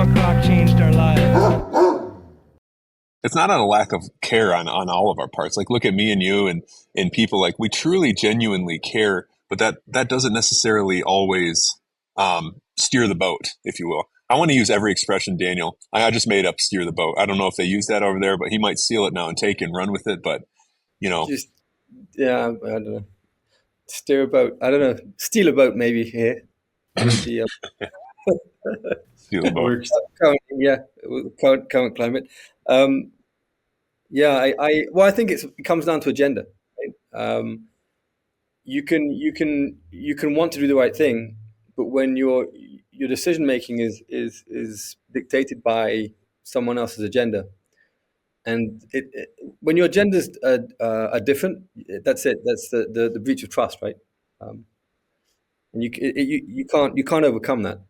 o'clock changed our lives. It's not on a lack of care on all of our parts. Like, look at me and you and people, like, we truly genuinely care, but that doesn't necessarily always steer the boat, if you will. I want to use every expression, Daniel. I just made up steer the boat. I don't know if they use that over there, but he might steal it now and take and run with it. But, you know. Yeah, I don't know. Steer a boat. I don't know. Steal a boat maybe here. Steal a boat. Current climate. I think it comes down to agenda. Right? You can want to do the right thing, but when your decision making is dictated by someone else's agenda, and when your agendas are different, that's it. That's the breach of trust, right? And you can't overcome that.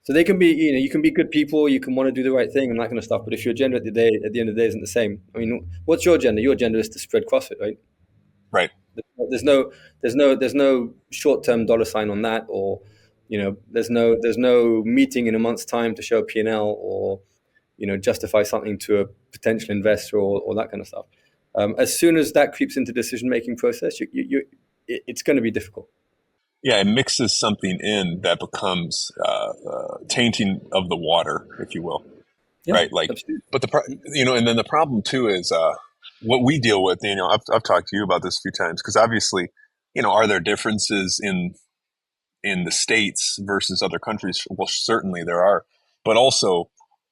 So they can be, you can be good people, you can want to do the right thing and that kind of stuff. But if your agenda at the end of the day isn't the same, I mean, what's your agenda? Your agenda is to spread CrossFit, right? Right. There's no short-term dollar sign on that, or there's no meeting in a month's time to show a P&L or justify something to a potential investor or that kind of stuff. As soon as that creeps into decision-making process, it's going to be difficult. Yeah, it mixes something in that becomes tainting of the water, if you will, yeah, right? Like, absolutely. But and then the problem too is what we deal with. Daniel, I've talked to you about this a few times because obviously, are there differences in the States versus other countries? Well, certainly there are, but also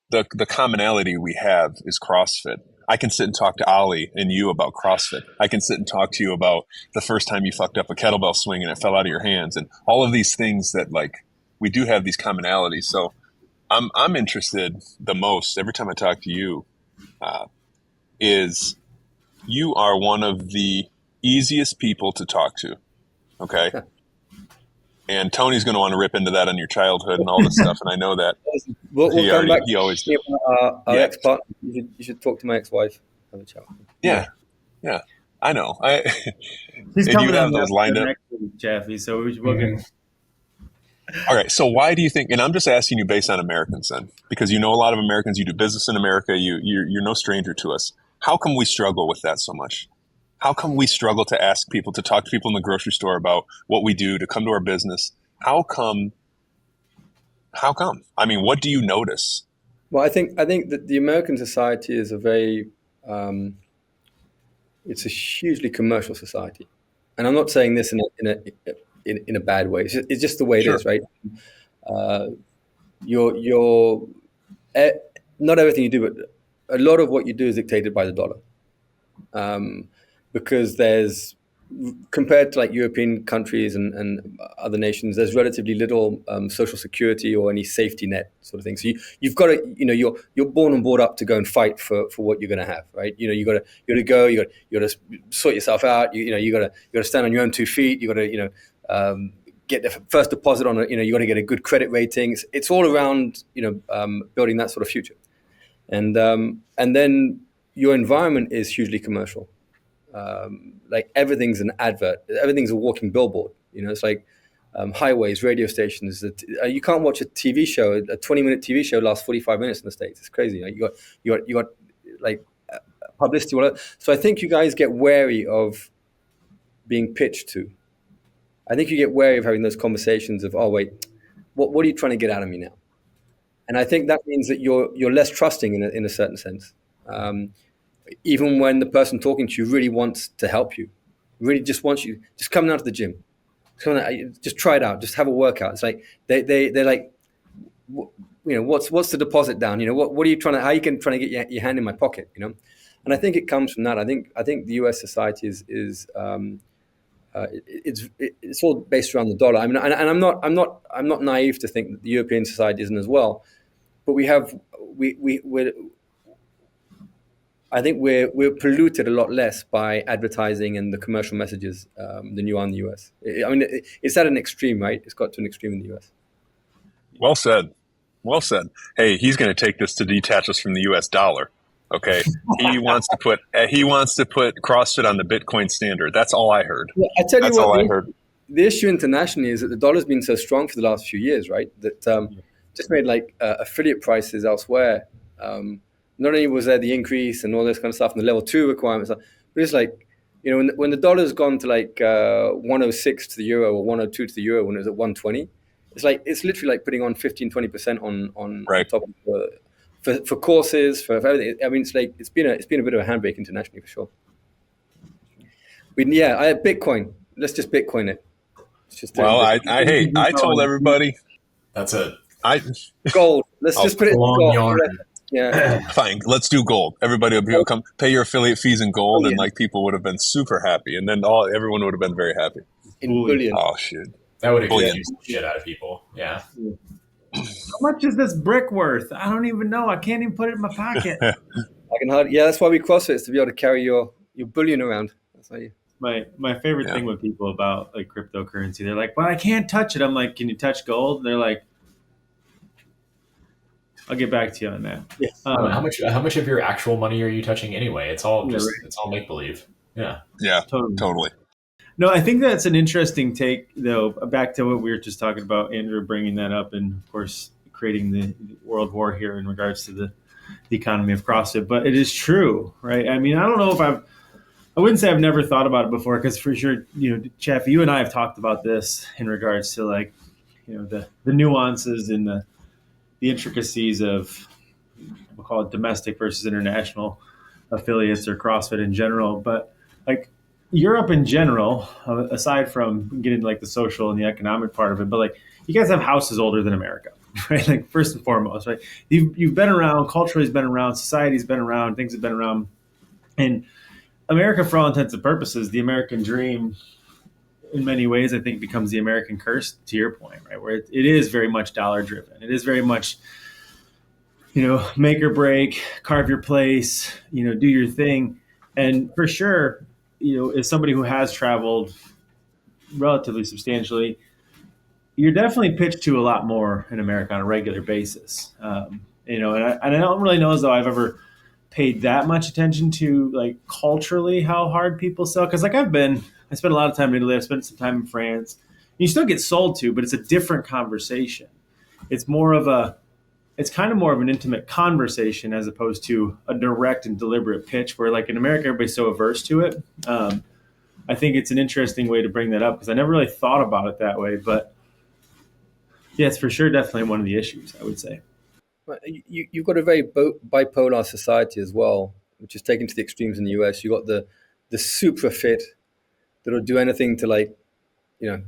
the commonality we have is CrossFit. I can sit and talk to Ali and you about CrossFit. I can sit and talk to you about the first time you fucked up a kettlebell swing and it fell out of your hands, and all of these things that, like, we do have these commonalities. So I'm interested the most every time I talk to you is you are one of the easiest people to talk to. Okay. And Tony's going to want to rip into that on your childhood and all this stuff, and I know that. We'll come back. He always does. Our ex-partner. You should talk to my ex-wife. Have a chat. Yeah, I know. He's coming you have those lined up, next week, Chaffey. So we're going. All right. So why do you think? And I'm just asking you based on Americans, then, because a lot of Americans. You do business in America. You're no stranger to us. How come we struggle with that so much? How come we struggle to ask people, to talk to people in the grocery store about what we do, to come to our business? How come? I mean, what do you notice? Well, I think that the American society is a very, it's a hugely commercial society, and I'm not saying this in a bad way. It's just the way it is, right? You're not everything you do, but a lot of what you do is dictated by the dollar. Because compared to like European countries and other nations, there's relatively little social security or any safety net sort of thing. So you've got to, you're born and brought up to go and fight for what you're going to have, right? You got to go, you got to sort yourself out. You got to stand on your own 2 feet. You got to get the first deposit on you got to get a good credit rating. It's all around building that sort of future, and then your environment is hugely commercial. Like everything's an advert, everything's a walking billboard. It's like highways, radio stations. You can't watch a TV show. A 20-minute TV show lasts 45 minutes in the States. It's crazy. You got like publicity. So I think you guys get wary of being pitched to. I think you get wary of having those conversations of, oh wait, what are you trying to get out of me now? And I think that means that you're less trusting in a certain sense. Even when the person talking to you really wants to help you, really just wants you, just come down to the gym, just try it out, just have a workout. It's like they're like, what's the deposit down? What are you trying to get your hand in my pocket? And I think it comes from that. I think the U.S. society is it's all based around the dollar. I mean, and I'm not naive to think that the European society isn't as well, but I think we're polluted a lot less by advertising and the commercial messages than you are in the US. I mean, it's at an extreme, right? It's got to an extreme in the US. Well said. Hey, he's going to take this to detach us from the US dollar. Okay, he wants to put CrossFit on the Bitcoin standard. That's all I heard. Yeah, I tell you what, I heard. The issue internationally is that the dollar's been so strong for the last few years, right? That just made like affiliate prices elsewhere. Not only was there the increase and all this kind of stuff and the level 2 requirements, but it's like, when the dollar's gone to like 106 to the euro or 102 to the euro when it was at 120, it's literally like putting on 15-20% on Right. top of for courses, for everything. I mean, it's been a bit of a handbrake internationally for sure. I had Bitcoin. Let's just Bitcoin it. Well, I told everybody That's a gold. Let's just put it in long gold. yarn. Yeah. fine. Let's do gold. Everybody will come pay your affiliate fees in gold, Oh, and yeah. like people would have been super happy, and then everyone would have been very happy. In bullion. Oh shit! That would have Bullion. confused the shit out of people. Yeah. How much is this brick worth? I don't even know. I can't even put it in my pocket. I can hardly. Yeah, that's why we CrossFit, is to be able to carry your bullion around. That's how you. My favorite thing with people about like cryptocurrency, they're like, "Well, I can't touch it." I'm like, "Can you touch gold?" And they're like, "I'll get back to you on that." Yeah. How much of your actual money are you touching anyway? It's all it's all make believe. Yeah. Yeah, Totally. totally. No, I think that's an interesting take, though. Back to what we were just talking about, Andrew bringing that up, and of course creating the world war here in regards to the economy of CrossFit. But it is true, right? I mean, I don't know if I wouldn't say I've never thought about it before, because for sure, Chaffey, you and I have talked about this in regards to like, the nuances and the intricacies of, we'll call it domestic versus international affiliates or CrossFit in general. But like Europe in general, aside from getting like the social and the economic part of it, but like you guys have houses older than America, right? Like first and foremost, right? You've been around, culturally has been around, society's been around, things have been around. And America, for all intents and purposes, the American dream, in many ways, I think becomes the American curse, to your point, right? Where it is very much dollar driven. It is very much, make or break, carve your place, do your thing. And for sure, as somebody who has traveled relatively substantially, you're definitely pitched to a lot more in America on a regular basis. And I don't really know as though I've ever paid that much attention to like culturally how hard people sell. Cause like I spent a lot of time in Italy. I've spent some time in France. You still get sold to, but it's a different conversation. It's kind of more of an intimate conversation as opposed to a direct and deliberate pitch where like in America, everybody's so averse to it. I think it's an interesting way to bring that up because I never really thought about it that way, but yeah, it's for sure definitely one of the issues, I would say. You've got a very bipolar society as well, which is taken to the extremes in the US. You've got the super fit that'll do anything to like,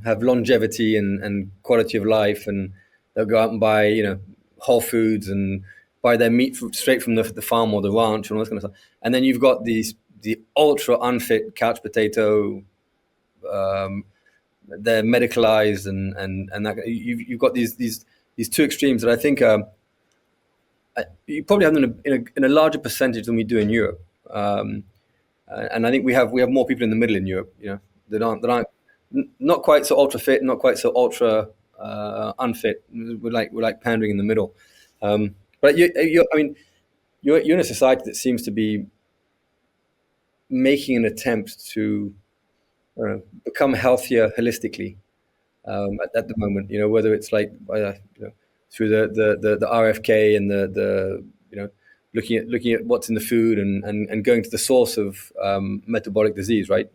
have longevity and quality of life, and they'll go out and buy, Whole Foods and buy their meat straight from the farm or the ranch and all this kind of stuff. And then you've got the ultra unfit couch potato. They're medicalized and that you've got these two extremes that I think you probably have them in a larger percentage than we do in Europe. And I think we have more people in the middle in Europe, that aren't not quite so ultra fit, not quite so ultra unfit. We're like pandering in the middle. But you're in a society that seems to be making an attempt to become healthier holistically at the moment. Whether it's like through the RFK and the looking at what's in the food and going to the source of metabolic disease, right?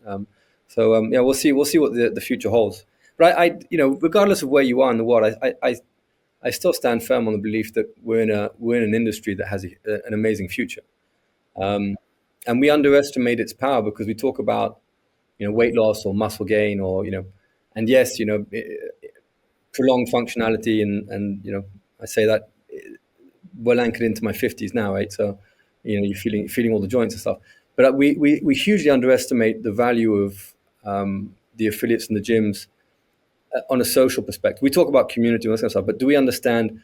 We'll see what the future holds. But I regardless of where you are in the world, I still stand firm on the belief that we're in an industry that has an amazing future, and we underestimate its power because we talk about weight loss or muscle gain or and yes, prolonged functionality and I say that well anchored into my 50s now, right? So you're feeling all the joints and stuff, but we hugely underestimate the value of the affiliates and the gyms on a social perspective. We talk about community and all this kind of stuff, but do we understand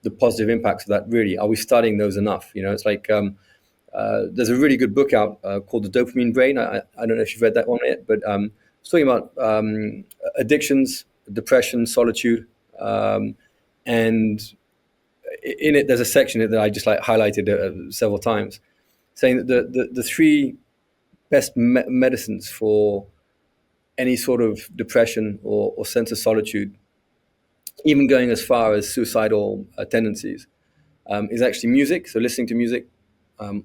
the positive impacts of that? Really, are we studying those enough? It's like there's a really good book out called The Dopamine Brain. I don't know if you've read that one yet, but it's talking about addictions, depression, solitude, and in it there's a section that I just like highlighted several times, saying that the three best medicines for any sort of depression or sense of solitude even going as far as suicidal tendencies, is actually music. So listening to music,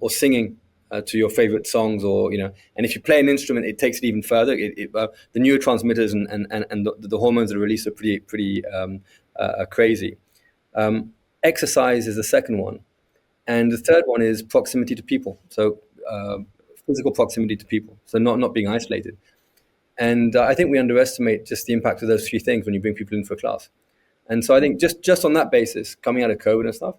or singing to your favorite songs, or and if you play an instrument, it takes it even further. The neurotransmitters and the hormones that are released are pretty crazy. Exercise is the second one, and the third one is proximity to people. So physical proximity to people. So not being isolated. And I think we underestimate just the impact of those three things when you bring people in for a class. And so I think just on that basis, coming out of COVID and stuff,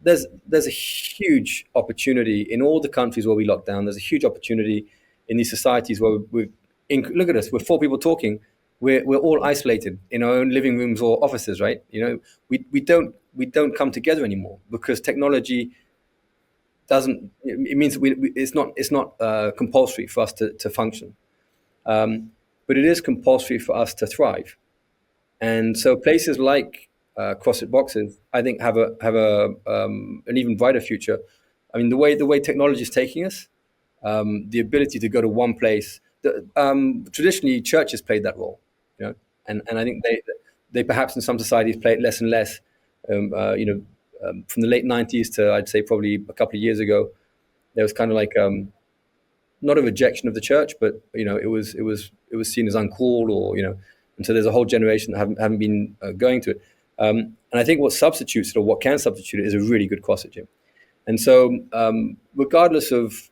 there's a huge opportunity in all the countries where we lock down. There's a huge opportunity in these societies where look at us, we're four people talking. We're all isolated in our own living rooms or offices, right? We don't come together anymore because technology doesn't. It means it's not compulsory for us to function, but it is compulsory for us to thrive. And so places like CrossFit boxes, I think, have an even brighter future. I mean, the way technology is taking us, the ability to go to one place. Traditionally, churches played that role, and I think they perhaps in some societies play it less and less. From the late 90s to, I'd say, probably a couple of years ago, there was kind of like not a rejection of the church, but it was seen as uncool, or and so there's a whole generation that haven't been going to it. And I think what substitutes it, or what can substitute it, is a really good CrossFit gym. And so regardless of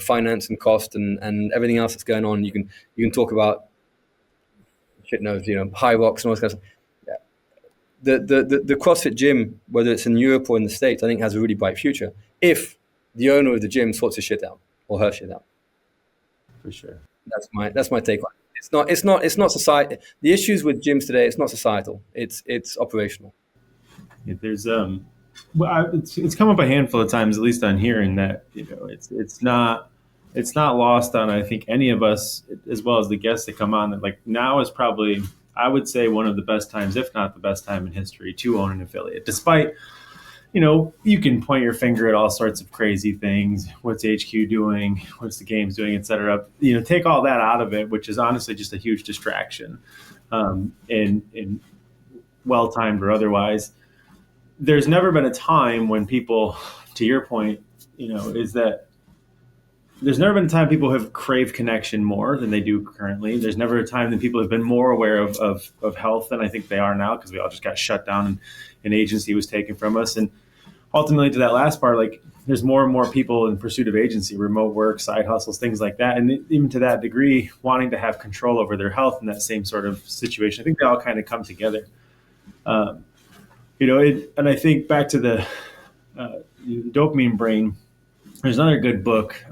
finance and cost and everything else that's going on, you can talk about high rocks and all this kind of stuff. The CrossFit gym, whether it's in Europe or in the States, I think has a really bright future if the owner of the gym sorts his shit out or her shit out. For sure. That's my take on it. It's not society. The issues with gyms today, it's not societal. It's operational. There's it's come up a handful of times, at least on hearing that it's not lost on, I think, any of us, as well as the guests that come on, that like now is probably, I would say, one of the best times, if not the best time in history, to own an affiliate. Despite, you can point your finger at all sorts of crazy things. What's HQ doing? What's the games doing, et cetera? Take all that out of it, which is honestly just a huge distraction, and well-timed or otherwise. There's never been a time when people, to your point, is that there's never been a time people have craved connection more than they do currently. There's never a time that people have been more aware of health than I think they are now, because we all just got shut down and an agency was taken from us. And ultimately, to that last part, like there's more and more people in pursuit of agency, remote work, side hustles, things like that. And even to that degree, wanting to have control over their health in that same sort of situation. I think they all kind of come together. And I think back to the dopamine brain, there's another good book,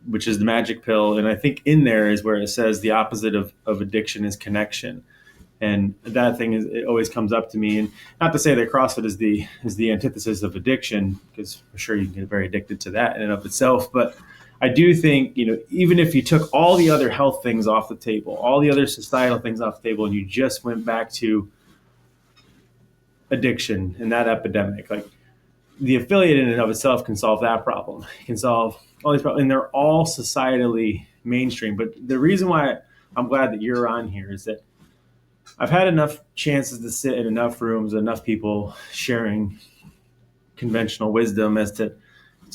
which is The Magic Pill. And I think in there is where it says the opposite of addiction is connection. And that thing it always comes up to me. And not to say that CrossFit is the antithesis of addiction, because for sure you can get very addicted to that in and of itself. But I do think, even if you took all the other health things off the table, all the other societal things off the table, and you just went back to addiction and that epidemic, like the affiliate in and of itself can solve that problem. It can solve all these problems, and they're all societally mainstream. But the reason why I'm glad that you're on here is that I've had enough chances to sit in enough rooms, enough people sharing conventional wisdom as to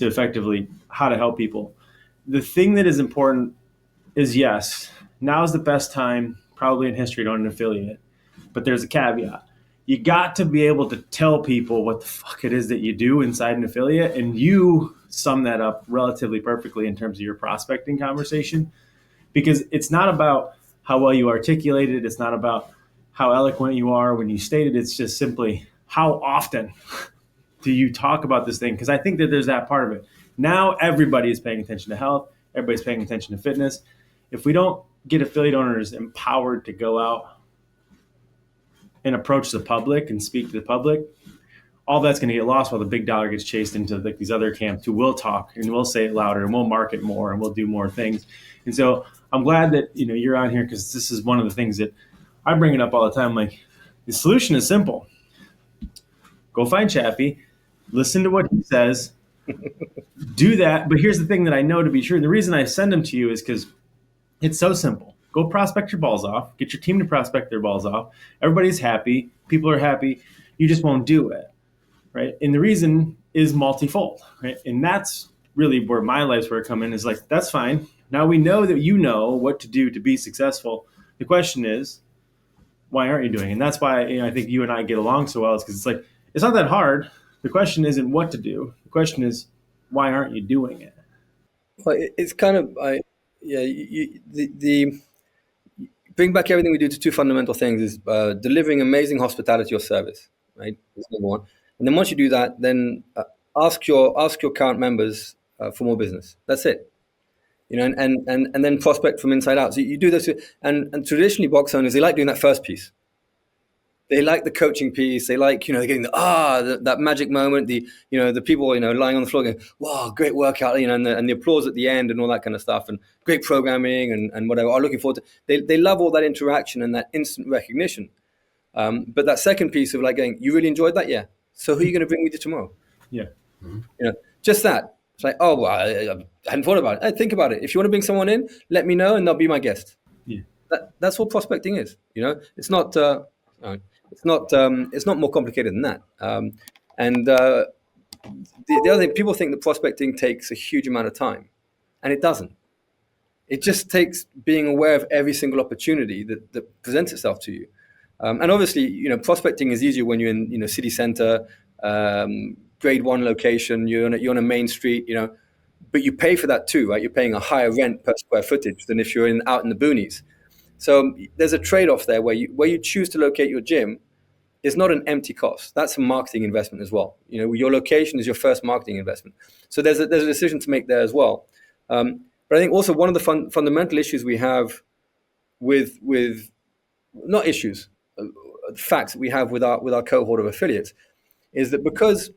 effectively how to help people. The thing that is important is, yes, now is the best time probably in history to own an affiliate, but there's a caveat. You got to be able to tell people what the fuck it is that you do inside an affiliate, and you sum that up relatively perfectly in terms of your prospecting conversation, because it's not about how well you articulate it. It's not about how eloquent you are when you state it. It's just simply how often do you talk about this thing? Because I think that there's that part of it. Now everybody is paying attention to health. Everybody's paying attention to fitness. If we don't get affiliate owners empowered to go out and approach the public and speak to the public, all that's going to get lost while the big dollar gets chased into like these other camps who will talk and will say it louder and we'll market more and we'll do more things. And so I'm glad that you're on here, because this is one of the things that I bring it up all the time. Like, the solution is simple. Go find Chaffey, listen to what he says, do that. But here's the thing that I know to be true. The reason I send them to you is because it's so simple. Go prospect your balls off. Get your team to prospect their balls off. Everybody's happy. people are happy, you just won't do it, right? And the reason is multifold, right? And that's really where my life's work come in, is like, that's fine. Now we know that you know what to do to be successful. The question is, why aren't you doing it? And that's why, I think you and I get along so well, is because it's like, it's not that hard. The question isn't what to do. The question is, why aren't you doing it? Well, it's kind of, the bring back everything we do to two fundamental things: is delivering amazing hospitality or service, right? That's number one. And then once you do that, then ask your current members for more business. That's it. And then prospect from inside out. So you do this, and traditionally box owners, they like doing that first piece. They like the coaching piece. They like, they're getting that magic moment. The people, lying on the floor going, wow, great workout, and the applause at the end and all that kind of stuff, and great programming and whatever. I'm looking forward to. They love all that interaction and that instant recognition. But that second piece of like going, you really enjoyed that, yeah. So who are you going to bring with you tomorrow? Yeah. Just that. It's like, oh, well, I hadn't thought about it. Hey, think about it. If you want to bring someone in, let me know, and they'll be my guest. Yeah. That's what prospecting is. It's not. It's not more complicated than that. The other thing, people think that prospecting takes a huge amount of time, and it doesn't. It just takes being aware of every single opportunity that presents itself to you. And obviously, prospecting is easier when you're in, city center, grade 1 location. You're on a main street, but you pay for that too, right? You're paying a higher rent per square footage than if you're out in the boonies. So there's a trade-off there where you choose to locate your gym is not an empty cost. That's a marketing investment as well. Your location is your first marketing investment. So there's a decision to make there as well. But I think also one of the fundamental issues we have with not issues, facts that we have with our cohort of affiliates is that because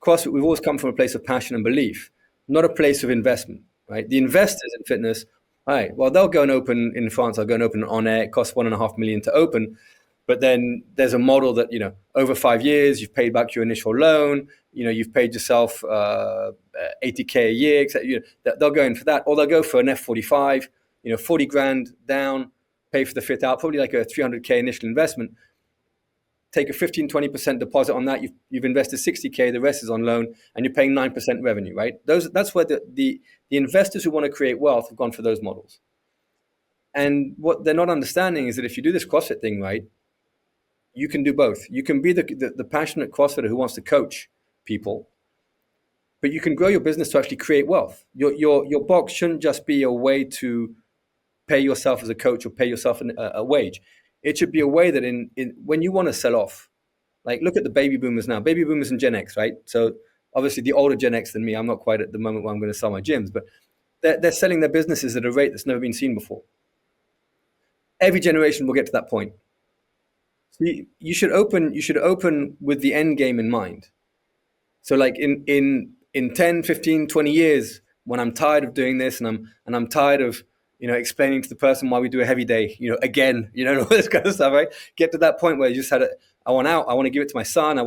CrossFit, we've always come from a place of passion and belief, not a place of investment, right? The investors in fitness, all right, well, they'll go and open in France. They'll go and open on air. It costs $1.5 million to open. But then there's a model that, over 5 years, you've paid back your initial loan, you've paid yourself $80K a year, etc. They'll go in for that, or they'll go for an F45, 40 grand down, pay for the fit out, probably like a $300K initial investment. Take a 15-20% deposit on that. You've invested $60K, the rest is on loan, and you're paying 9% revenue, right? That's where the investors who want to create wealth have gone for those models. And what they're not understanding is that if you do this CrossFit thing right, you can do both. You can be the passionate CrossFitter who wants to coach people, but you can grow your business to actually create wealth. Your box shouldn't just be a way to pay yourself as a coach or pay yourself a wage. It should be a way that when you want to sell off, like look at the baby boomers now, baby boomers and Gen X, right? So obviously the older Gen X than me, I'm not quite at the moment where I'm going to sell my gyms, but they're selling their businesses at a rate that's never been seen before. Every generation will get to that point. So you should open with the end game in mind. So like in 10, 15, 20 years, when I'm tired of doing this and I'm tired of explaining to the person why we do a heavy day, again, all this kind of stuff, right? Get to that point where you just I want out, I want to give it to my son,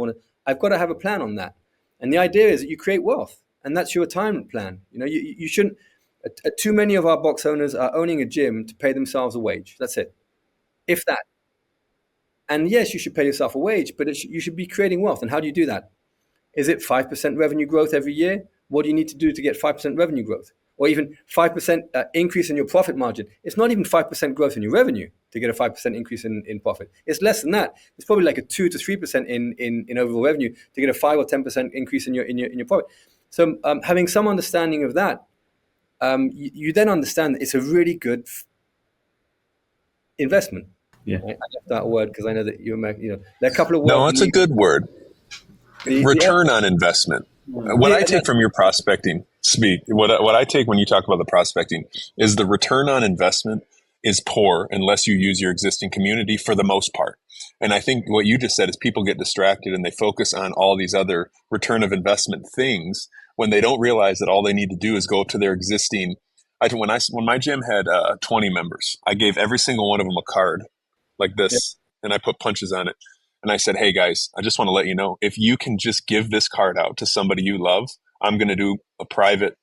I've got to have a plan on that. And the idea is that you create wealth, and that's your retirement plan. You shouldn't, too many of our box owners are owning a gym to pay themselves a wage. That's it. If that. And yes, you should pay yourself a wage, but you should be creating wealth. And how do you do that? Is it 5% revenue growth every year? What do you need to do to get 5% revenue growth? Or even 5% increase in your profit margin? It's not even 5% growth in your revenue to get a 5% increase in profit. It's less than that. It's probably like a 2 to 3% in overall revenue to get a 5 or 10% increase in your profit. So having some understanding of that, you then understand that it's a really good investment. Yeah, I left that word because I know that there are a couple of words. No, it's a good word. Return on investment. What I take from your prospecting speak, what I take when you talk about the prospecting is the return on investment is poor unless you use your existing community for the most part. And I think what you just said is people get distracted and they focus on all these other return of investment things when they don't realize that all they need to do is go up to their existing. When my gym had 20 members, I gave every single one of them a card like this, and I put punches on it. And I said, hey guys, I just want to let you know, if you can just give this card out to somebody you love, I'm going to do a private,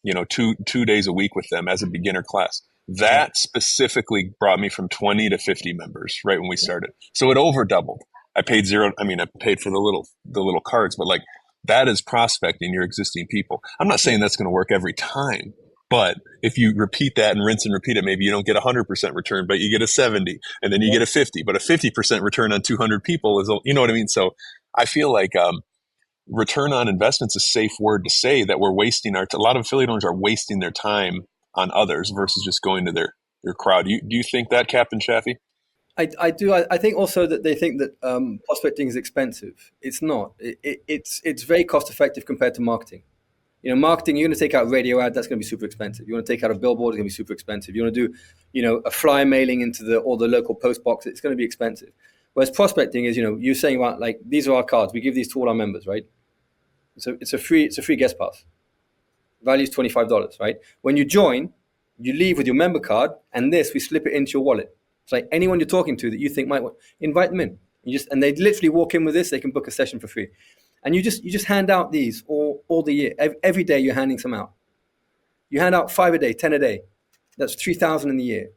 2 days a week with them as a beginner class. That specifically brought me from 20 to 50 members right when we started. So it over doubled. I paid zero. I mean, I paid for the little cards, but like that is prospecting your existing people. I'm not saying that's going to work every time, but if you repeat that and rinse and repeat it, maybe you don't get 100% return, but you get a 70, and then you get a 50. But a 50% return on 200 people is, you know what I mean? So I feel like return on investment's a safe word to say that we're wasting a lot of affiliate owners are wasting their time on others versus just going to their crowd. Do you think that, Captain Chaffey? I do. I think also that they think that prospecting is expensive. It's not. It's very cost effective compared to marketing. Marketing, you're going to take out a radio ad, that's going to be super expensive. You want to take out a billboard, it's going to be super expensive. You want to do, a flyer mailing into all the local post box, it's going to be expensive. Whereas prospecting is, you're saying about like, these are our cards. We give these to all our members, right? So it's a free guest pass. Value is $25, right? When you join, you leave with your member card, and we slip it into your wallet. It's like anyone you're talking to that you think might want, invite them in. And they literally walk in with this, they can book a session for free. And you just hand out these all the year. Every day you're handing some out. You hand out 5 a day, 10 a day. That's 3,000 in the year.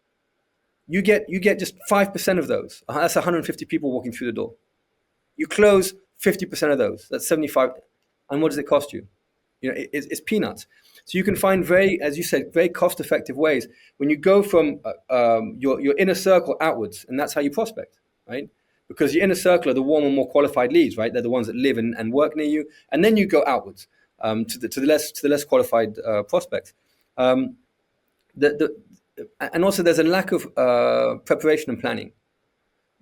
You get just 5% of those. That's 150 people walking through the door. You close 50% of those. That's 75. And what does it cost you? It's peanuts. So you can find as you said, very cost-effective ways when you go from your inner circle outwards, and that's how you prospect, right? Because your inner circle are the warmer, more qualified leads, right? They're the ones that live and work near you, and then you go outwards to the less qualified prospects. And also, there's a lack of preparation and planning.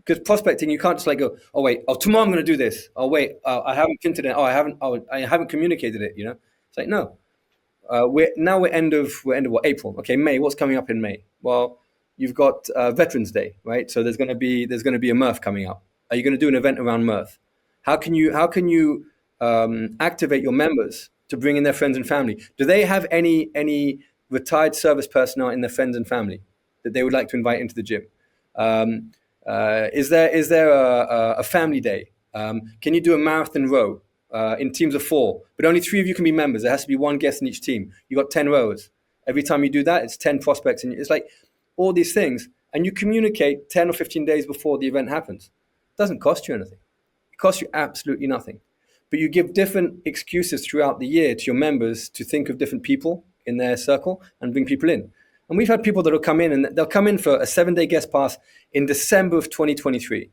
Because prospecting, you can't just like go, oh wait, tomorrow I'm going to do this. Oh wait, I haven't printed it. I haven't communicated it. It's like no. We're end of what, April? Okay, May. What's coming up in May? Well, you've got Veterans Day, right? So there's going to be a Mirth coming up. Are you going to do an event around Mirth? How can you activate your members to bring in their friends and family? Do they have any retired service personnel in their friends and family that they would like to invite into the gym? Is there a family day? Can you do a marathon row in teams of 4? But only 3 of you can be members. There has to be 1 guest in each team. You got 10 rowers. Every time you do that, it's 10 prospects, and it's like all these things. And you communicate 10 or 15 days before the event happens. It doesn't cost you anything. It costs you absolutely nothing. But you give different excuses throughout the year to your members to think of different people in their circle and bring people in. And we've had people that will come in, and they'll come in for a 7-day guest pass in December of 2023.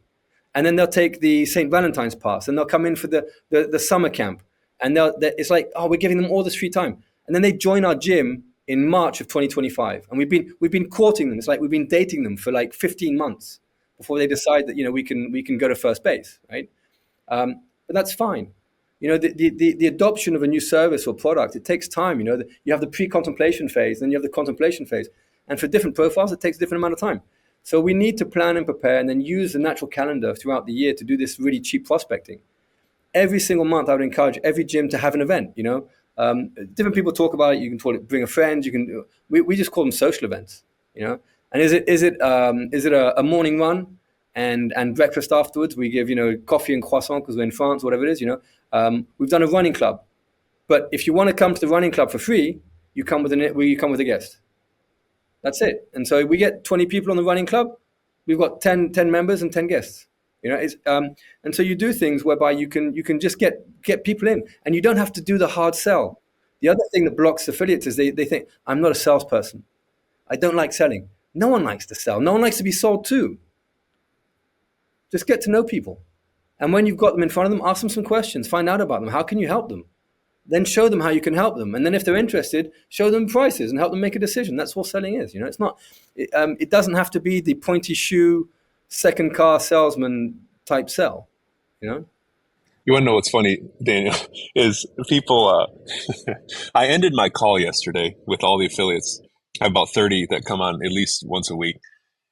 And then they'll take the St. Valentine's pass, and they'll come in for the summer camp. And it's like, oh, we're giving them all this free time. And then they join our gym in March of 2025. And we've been courting them. It's like we've been dating them for like 15 months before they decide that, we can go to first base, right? But that's fine. The adoption of a new service or product, it takes time. You have the pre-contemplation phase, then you have the contemplation phase. And for different profiles, it takes a different amount of time. So we need to plan and prepare and then use the natural calendar throughout the year to do this really cheap prospecting. Every single month, I would encourage every gym to have an event, Different people talk about it. You can call it bring a friend. We just call them social events, And is it a morning run and breakfast afterwards? We give, coffee and croissant because we're in France, whatever it is, We've done a running club. But if you want to come to the running club for free, you come with a guest. That's it. And so we get 20 people on the running club. We've got 10 members and 10 guests. And so you do things whereby you can just get people in, and you don't have to do the hard sell. The other thing that blocks affiliates is they think, I'm not a salesperson. I don't like selling. No one likes to sell. No one likes to be sold to. Just get to know people. And when you've got them in front of them, ask them some questions. Find out about them. How can you help them? Then show them how you can help them. And then if they're interested, show them prices and help them make a decision. That's what selling is. It's not. It doesn't have to be the pointy shoe, second car salesman type sell. You want to know what's funny, Daniel, is people. I ended my call yesterday with all the affiliates. I have about 30 that come on at least once a week.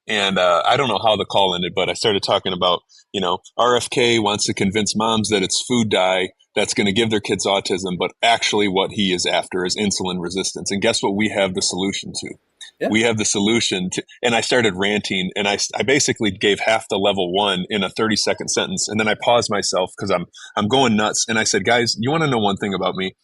And I don't know how the call ended, but I started talking about, RFK wants to convince moms that it's food dye that's going to give their kids autism, but actually what he is after is insulin resistance. And guess what we have the solution to? Yeah. We have the solution to, and I started ranting, and I basically gave half the level 1 in a 30-second sentence. And then I paused myself because I'm going nuts. And I said, guys, you want to know one thing about me?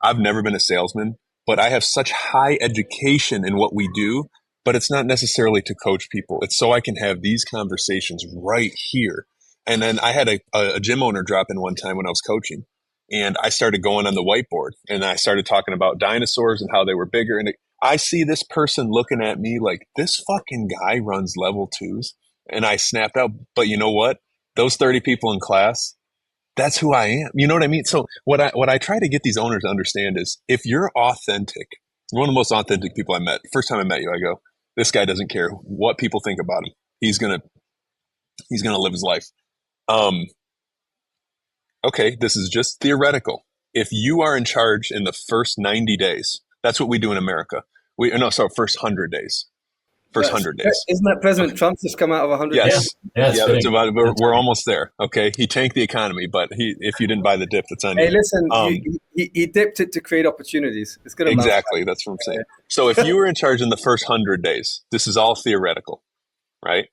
I've never been a salesman, but I have such high education in what we do. But it's not necessarily to coach people. It's so I can have these conversations right here. And then I had a gym owner drop in one time when I was coaching, and I started going on the whiteboard, and I started talking about dinosaurs and how they were bigger. And I see this person looking at me like, this fucking guy runs level 2s. And I snapped out, but you know what? Those 30 people in class, that's who I am. You know what I mean? So what I try to get these owners to understand is, if you're authentic, you're one of the most authentic people I met. First time I met you, I go, this guy doesn't care what people think about him. He's gonna live his life. Okay, this is just theoretical. If you are in charge in the first 90 days, that's what we do in America. First 100 days. First 100 days. Isn't that President Trump just come out of 100 Yes. days? Yeah, it's about, we're almost there. Okay, he tanked the economy, but if you didn't buy the dip, that's on you. Hey, listen, he dipped it to create opportunities. It's gonna exactly. That's what I'm saying. So if you were in charge in the first 100 days, this is all theoretical, right?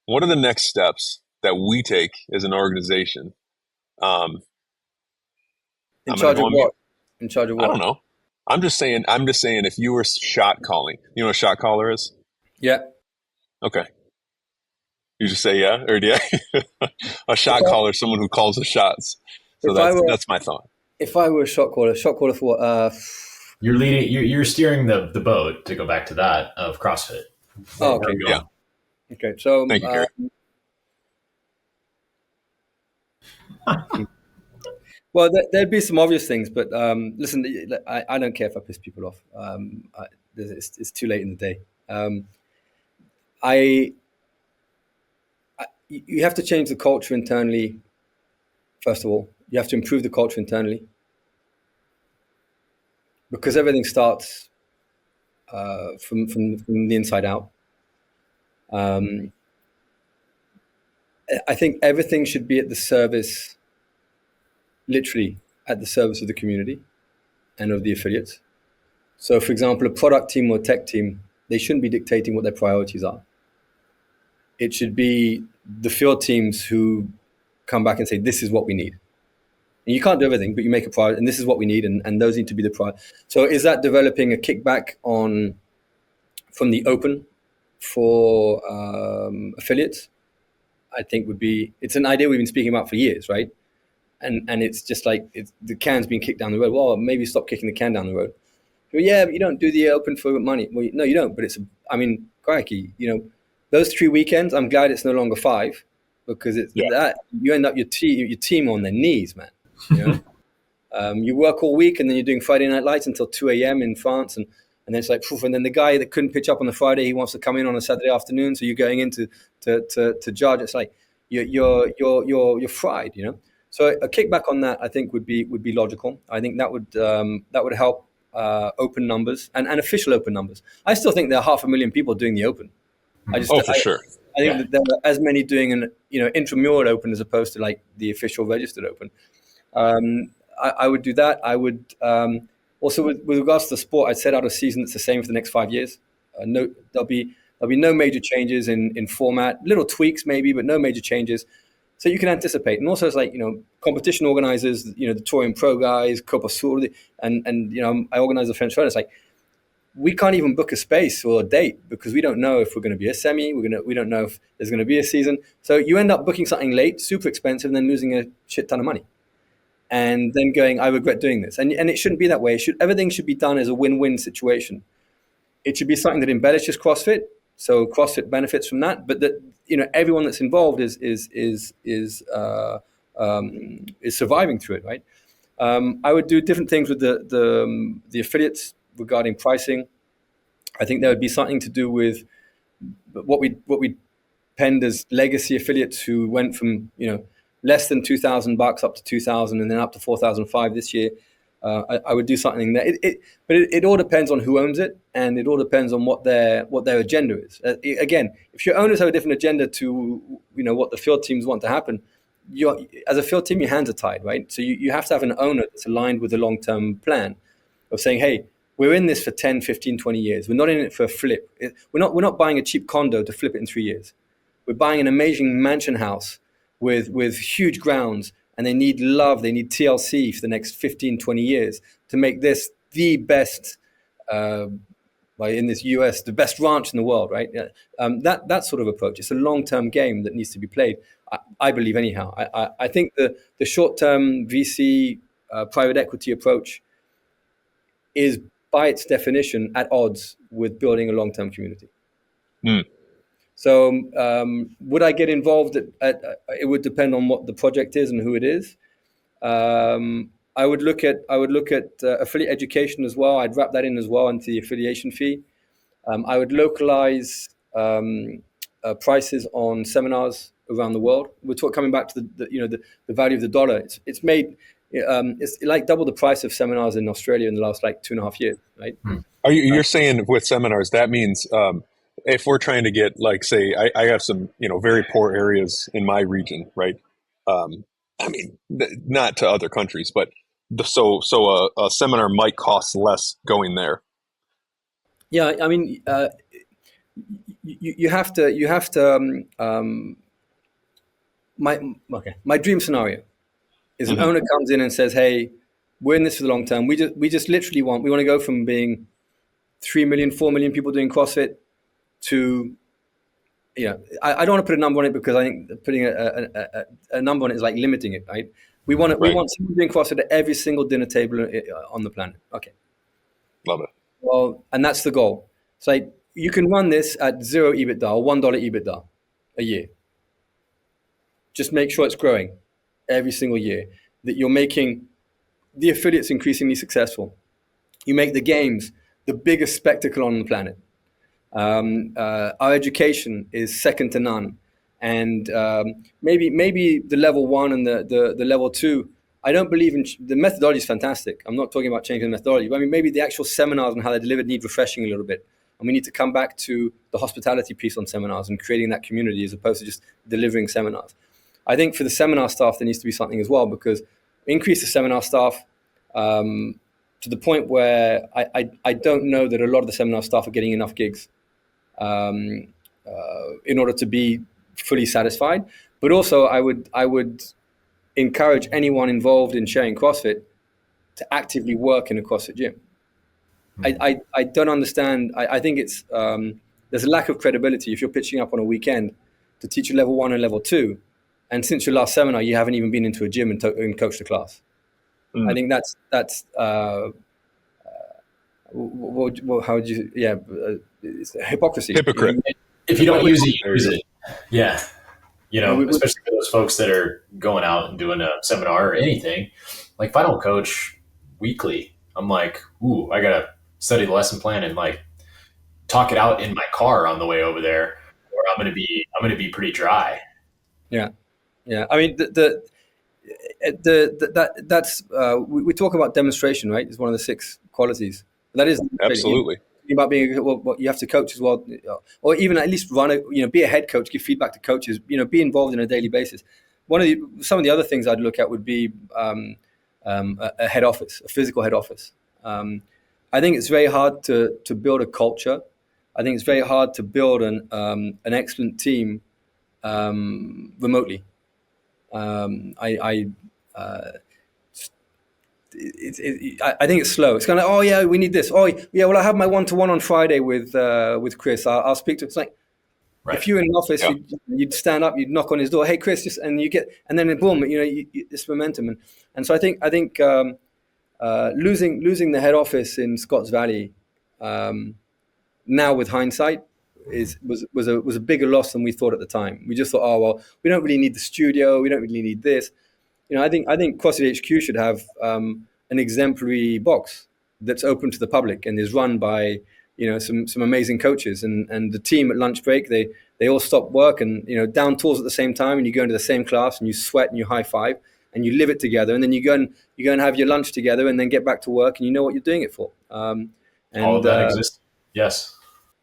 What are the next steps that we take as an organization? In charge of what? In charge of what? I don't know. I'm just saying, if you were shot calling, you know what a shot caller is? Yeah. Okay. You just say yeah, or yeah. A shot caller is someone who calls the shots. So that's my thought. If I were a shot caller for what? You're leading. You're steering the boat, to go back to that, of CrossFit. Oh, okay. Yeah. Okay. So thank you, Cary. Well, there'd be some obvious things, but listen, I don't care if I piss people off. It's too late in the day. You have to change the culture internally. First of all, you have to improve the culture internally, because everything starts from the inside out. I think everything should be at the service. Literally at the service of the community and of the affiliates. So, for example, a product team or a tech team, they shouldn't be dictating what their priorities are. It should be the field teams who come back and say, this is what we need. And you can't do everything, but you make a priority, and this is what we need, and those need to be the priority. So is that developing a kickback from the open for affiliates? I think it's an idea we've been speaking about for years, right? And it's just like the can's being kicked down the road. Well, maybe stop kicking the can down the road. Well, yeah, but you don't do the open for money. Well, no, you don't. But crikey, those 3 weekends, I'm glad it's no longer 5, because that you end up your team on their knees, man. You work all week, and then you're doing Friday night lights until 2 a.m. in France, and then it's like, poof, and then the guy that couldn't pitch up on the Friday, he wants to come in on a Saturday afternoon, so you're going in to judge. It's like you're fried, So a kickback on that, I think, would be logical. I think that would help open numbers and official open numbers. I still think there are 500,000 people doing the open. Sure. I think that there are as many doing an intramural open as opposed to like the official registered open. I would do that. I would also with regards to the sport, I'd set out a season that's the same for the next 5 years. There'll be no major changes in format, little tweaks maybe, but no major changes. So you can anticipate. And also it's like, competition organizers, the touring pro guys, Copa Sur, and I organize the French Throwdown. It's like, we can't even book a space or a date because we don't know if we're going to be a semi. We don't know if there's going to be a season. So you end up booking something late, super expensive, and then losing a shit ton of money. And then going, I regret doing this. And it shouldn't be that way. Everything should be done as a win-win situation. It should be something that embellishes CrossFit. So CrossFit benefits from that, but that everyone that's involved is surviving through it, right? I would do different things with the affiliates regarding pricing. I think there would be something to do with what we penned as legacy affiliates who went from less than $2,000 up to 2,000 and then up to 4,005 this year. I would do something there. But it all depends on who owns it, and it all depends on what their agenda is. Again, if your owners have a different agenda to what the field teams want to happen, as a field team, your hands are tied, right? So you have to have an owner that's aligned with the long-term plan of saying, hey, we're in this for 10, 15, 20 years. We're not in it for a flip. We're not buying a cheap condo to flip it in 3 years. We're buying an amazing mansion house with huge grounds, and they need love, they need TLC for the next 15, 20 years to make this the best right? In this US, the best ranch in the world, right? That sort of approach. It's a long-term game that needs to be played. I believe, anyhow. I think the short-term VC private equity approach is, by its definition, at odds with building a long-term community. So would I get involved? It would depend on what the project is and who it is. I would look at affiliate education as well. I'd wrap that in as well into the affiliation fee. I would localize prices on seminars around the world. We're coming back to the value of the dollar. It's made it's like double the price of seminars in Australia in the last like 2.5 years, right? You're saying with seminars that means if we're trying to get, like, say, I have some very poor areas in my region, right? I mean, not to other countries, but so a seminar might cost less going there. Yeah, I mean, you have to. My dream scenario is an owner comes in and says, "Hey, we're in this for the long term. We just literally want to go from being 3 million, 4 million people doing CrossFit to, I don't want to put a number on it because I think putting a number on it is like limiting it, right? We want someone doing CrossFit at every single dinner table on the planet. Okay, love it. Well, and that's the goal. It's like you can run this at $0 EBITDA or $1 EBITDA a year. Just make sure it's growing every single year. That you're making the affiliates increasingly successful. You make the games the biggest spectacle on the planet. Our education is second to none, and maybe the level 1 and the level 2. I don't believe in the methodology is fantastic. I'm not talking about changing the methodology, but I mean maybe the actual seminars and how they're delivered need refreshing a little bit, and we need to come back to the hospitality piece on seminars and creating that community as opposed to just delivering seminars. I think for the seminar staff there needs to be something as well, because increase the seminar staff to the point where I don't know that a lot of the seminar staff are getting enough gigs in order to be fully satisfied. But also I would encourage anyone involved in sharing CrossFit to actively work in a CrossFit gym. I don't understand. I think it's there's a lack of credibility if you're pitching up on a weekend to teach a level 1 and level 2, and since your last seminar you haven't even been into a gym and coached a class. I think that's how would you? Yeah, it's hypocrisy. Hypocrite. If you don't use it, you use it. Yeah. Especially for those folks that are going out and doing a seminar or anything. Like if I don't coach weekly, I'm like, ooh, I gotta study the lesson plan and like talk it out in my car on the way over there, or I'm gonna be pretty dry. Yeah. I mean, that's we talk about demonstration, right? It's one of the 6 qualities. That is absolutely about being you have to coach as well, or even at least be a head coach, give feedback to coaches, be involved on a daily basis. Some of the other things I'd look at would be a head office, a physical head office. I think it's very hard to build a culture. I think it's very hard to build an excellent team remotely. I think it's slow. It's kind of, oh yeah, we need this. Oh yeah, well I have my 1-to-1 on Friday with Chris. I'll speak to him. It's like, right. If you're in an office, you'd stand up, you'd knock on his door. Hey Chris, and then boom, this momentum. And so I think losing the head office in Scotts Valley, now with hindsight, was a bigger loss than we thought at the time. We just thought, oh well, we don't really need the studio, we don't really need this. I think CrossFit HQ should have an exemplary box that's open to the public and is run by some amazing coaches, and the team at lunch break they all stop work and down tools at the same time, and you go into the same class and you sweat and you high five and you live it together, and then you go and have your lunch together and then get back to work and you know what you're doing it for. And all of that exists. Yes.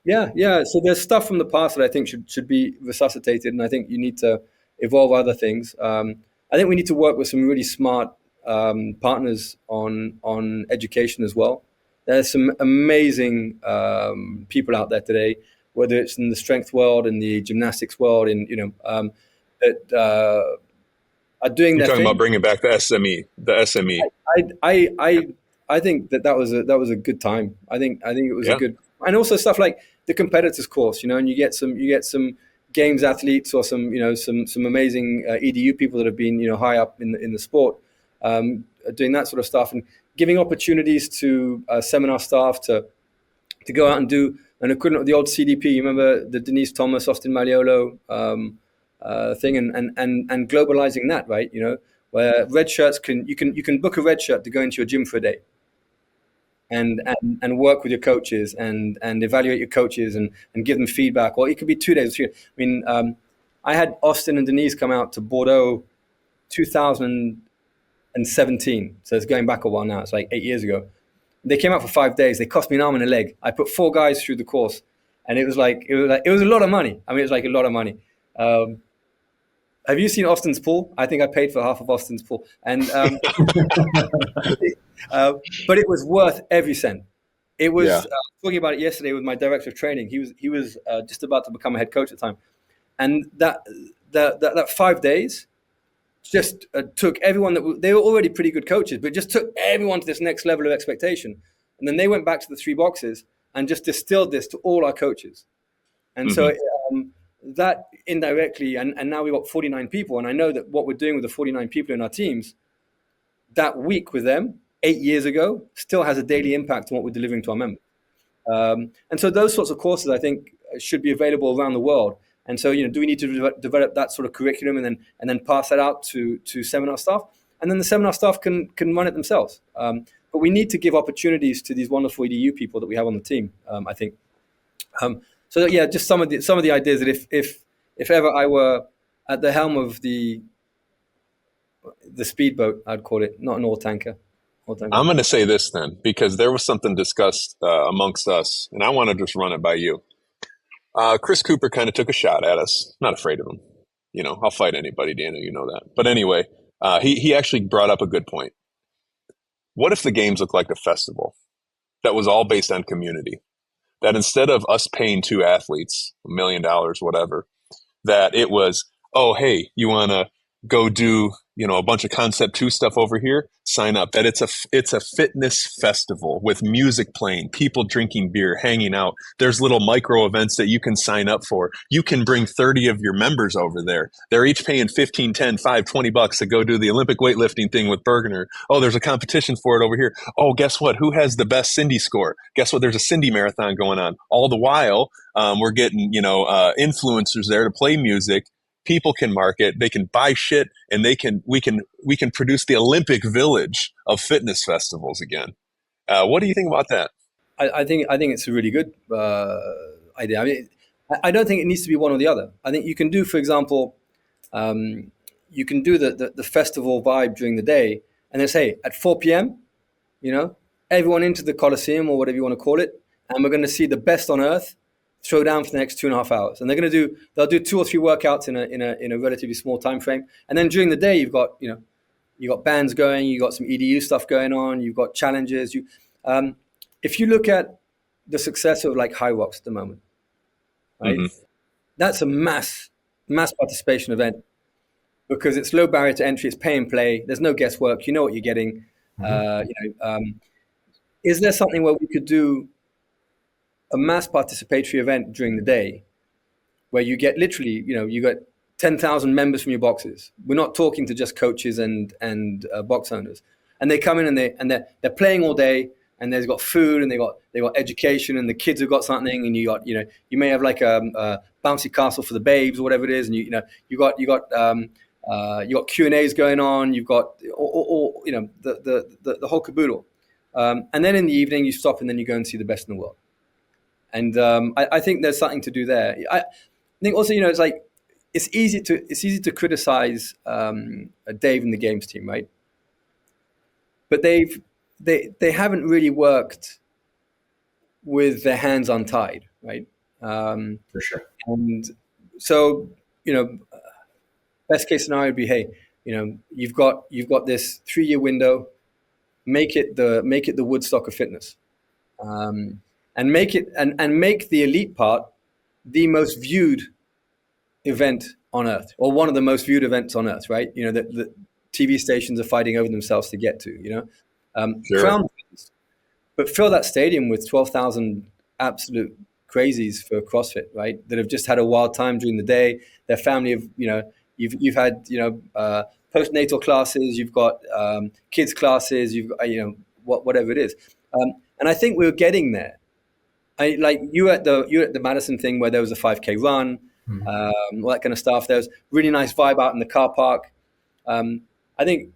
Yeah. So there's stuff from the past that I think should be resuscitated, and I think you need to evolve other things. I think we need to work with some really smart partners on education as well. There's some amazing people out there today, whether it's in the strength world, in the gymnastics world, that are doing You're their talking thing. about bringing back the SME. I think that was a good time. I think it was a good and also stuff like the competitors course, and you get some games athletes or some amazing EDU people that have been high up in the sport, doing that sort of stuff, and giving opportunities to seminar staff to go out and do an equivalent of the old CDP. You remember the Denise Thomas, Austin Maliolo thing, and globalizing that, right? Where red shirts you can book a red shirt to go into your gym for a day, and work with your coaches and evaluate your coaches and give them feedback. Or it could be 2 days. I mean, I had Austin and Denise come out to Bordeaux 2017. So it's going back a while now. It's like 8 years ago. They came out for 5 days. They cost me an arm and a leg. I put 4 guys through the course, and it was a lot of money. I mean, it was like a lot of money. Have you seen Austin's pool? I think I paid for half of Austin's pool, and but it was worth every cent. It was talking about it yesterday with my director of training. He was just about to become a head coach at the time, and that 5 days just took everyone they were already pretty good coaches, but just took everyone to this next level of expectation. And then they went back to the 3 boxes and just distilled this to all our coaches. And so that indirectly, and now we've got 49 people. And I know that what we're doing with the 49 people in our teams that week with them 8 years ago still has a daily impact on what we're delivering to our members. And so those sorts of courses, I think, should be available around the world. And so, do we need to develop that sort of curriculum and then pass that out to seminar staff? And then the seminar staff can run it themselves. But we need to give opportunities to these wonderful EDU people that we have on the team, I think. So yeah, just some of the ideas that if ever I were at the helm of the speedboat, I'd call it, not an oil tanker. I'm going to say this then, because there was something discussed amongst us, and I want to just run it by you. Chris Cooper kind of took a shot at us. Not afraid of him. I'll fight anybody, Daniel, you know that. But anyway, he actually brought up a good point. What if the games looked like a festival that was all based on community? That instead of us paying 2 athletes $1 million, whatever, that it was, oh, hey, you want to go do, a bunch of Concept 2 stuff over here, sign up. That it's a fitness festival with music playing, people drinking beer, hanging out. There's little micro events that you can sign up for. You can bring 30 of your members over there. They're each paying 15, 10, 5, 20 bucks to go do the Olympic weightlifting thing with Bergener. Oh, there's a competition for it over here. Oh, guess what? Who has the best Cindy score? Guess what? There's a Cindy marathon going on. All the while, we're getting, influencers there to play music. People can market, they can buy shit, and we can produce the Olympic village of fitness festivals again. What do you think about that? I think it's a really good idea. I mean, I don't think it needs to be one or the other. I think you can do, for example, you can do the festival vibe during the day, and then say at 4 p.m., everyone into the Coliseum or whatever you want to call it, and we're going to see the best on earth throw down for the next 2.5 hours, and they'll do 2 or 3 workouts in a relatively small time frame, and then during the day you've got bands going, you've got some EDU stuff going on, you've got challenges. If you look at the success of like High Rocks at the moment, right, that's a mass participation event because it's low barrier to entry, it's pay and play, there's no guesswork, you know what you're getting. Is there something where we could do a mass participatory event during the day where you get literally, you got 10,000 members from your boxes? We're not talking to just coaches and box owners. And they come in and they're playing all day, and they've got food and they got education, and the kids have got something, and you may have like a bouncy castle for the babes or whatever it is, and you got Q&As going on, you've got all the whole caboodle. And then in the evening you stop and then you go and see the best in the world. And I think there's something to do there. I think also, it's like it's easy to criticize Dave and the games team, right? But they haven't really worked with their hands untied, right? For sure. And so, best case scenario would be, hey, you've got this 3-year window, make it the Woodstock of fitness. And make the elite part the most viewed event on earth, or one of the most viewed events on earth, right? The TV stations are fighting over themselves to get to, Sure. Crown, but fill that stadium with 12,000 absolute crazies for CrossFit, right? That have just had a wild time during the day. Their family have, you've had, postnatal classes, you've got kids classes, you've got, whatever it is. And I think we're getting there. Like you at the Madison thing where there was a 5K run, all that kind of stuff. There was really nice vibe out in the car park. I think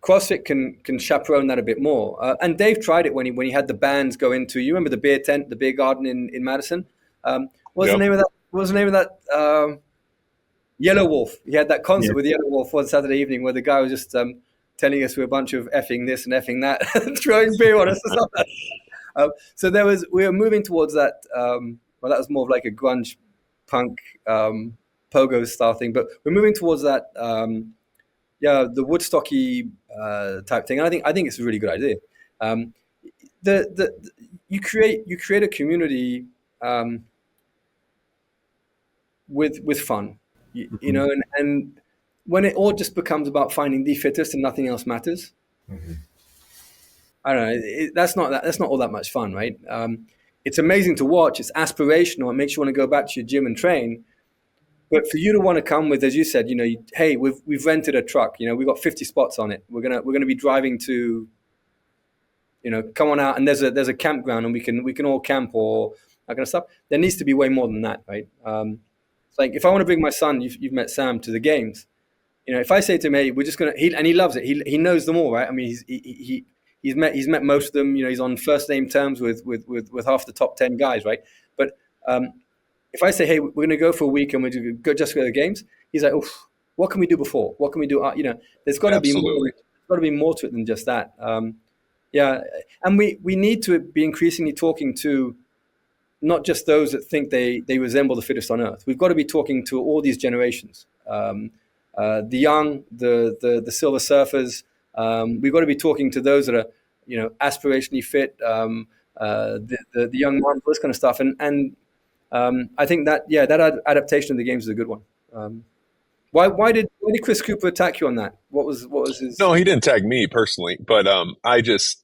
CrossFit can chaperone that a bit more. And Dave tried it when he had the bands go into. You remember the beer tent, the beer garden in Madison? What was the name of that? What was the name of that? Yellow Wolf. He had that concert with Yellow Wolf one Saturday evening where the guy was just telling us we're a bunch of effing this and effing that, throwing beer on us or something. So we were moving towards that. Well, that was more of like a grunge punk pogo style thing, but we're moving towards that. The Woodstocky type thing. And I think it's a really good idea. You create a community with fun, and when it all just becomes about finding the fittest and nothing else matters. I don't know. That's not all that much fun, right? It's amazing to watch. It's aspirational. It makes you want to go back to your gym and train. But for you to want to come with, as you said, hey, we've rented a truck. We've got 50 spots on it. We're gonna be driving to, come on out, and there's a campground, and we can all camp or that kind of stuff. There needs to be way more than that, right? It's like if I want to bring my son, you've met Sam, to the games. If I say to him, hey, we're just and he loves it. He knows them all, right? I mean, he's met most of them. He's on first name terms with half the top 10 guys, right? But if I say, hey, we're going to go for a week and we're going to just go to the games, he's like, oh, what can we do before? What can we do? There's got to be more. There's got to be more to it than just that. And we need to be increasingly talking to not just those that think they resemble the fittest on earth. We've got to be talking to all these generations, the young, the silver surfers. We've got to be talking to those that are, aspirationally fit, the young ones, this kind of stuff. And I think that adaptation of the games is a good one. Why did Chris Cooper attack you on that? What was his? No, he didn't tag me personally, but I just,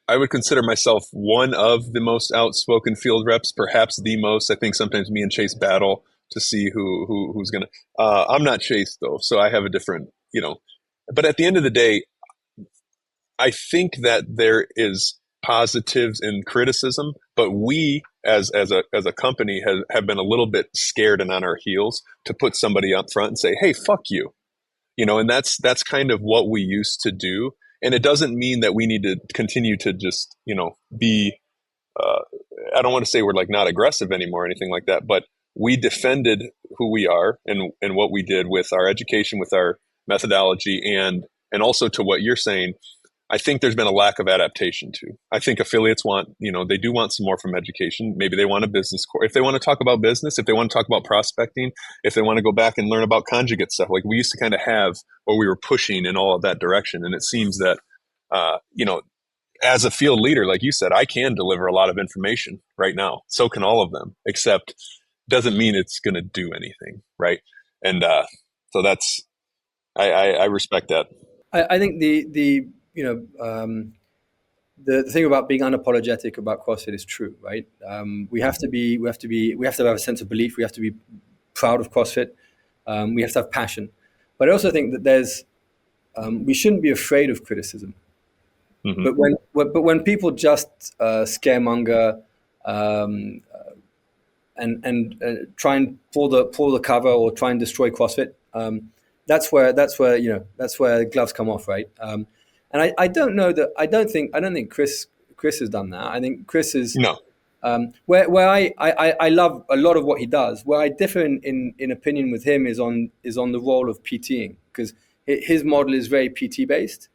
I would consider myself one of the most outspoken field reps, perhaps the most. I think sometimes me and Chase battle to see who's gonna. I'm not Chase though, so I have a different, But at the end of the day, I think that there is positives in criticism, but we as a company have been a little bit scared and on our heels to put somebody up front and say, hey, fuck you. And that's kind of what we used to do. And it doesn't mean that we need to continue to just, be, I don't want to say we're like not aggressive anymore or anything like that, but we defended who we are and what we did with our education, with our methodology, and also to what you're saying. I think there's been a lack of adaptation too. I think affiliates want, they do want some more from education. Maybe they want a business course. If they want to talk about business, if they want to talk about prospecting, if they want to go back and learn about conjugate stuff, like we used to kind of have, or we were pushing in all of that direction. And it seems that, as a field leader, like you said, I can deliver a lot of information right now. So can all of them, except doesn't mean it's going to do anything. Right. And so that's, I respect that. I think the thing about being unapologetic about CrossFit is true, right? We have to have a sense of belief. We have to be proud of CrossFit. We have to have passion. But I also think that we shouldn't be afraid of criticism. Mm-hmm. But when people just scaremonger and try and pull the cover or try and destroy CrossFit, that's where the gloves come off, right? And I don't think Chris has done that. I think Chris is no. Where I love a lot of what he does. Where I differ in opinion with him is on the role of PTing, because his model is very PT based,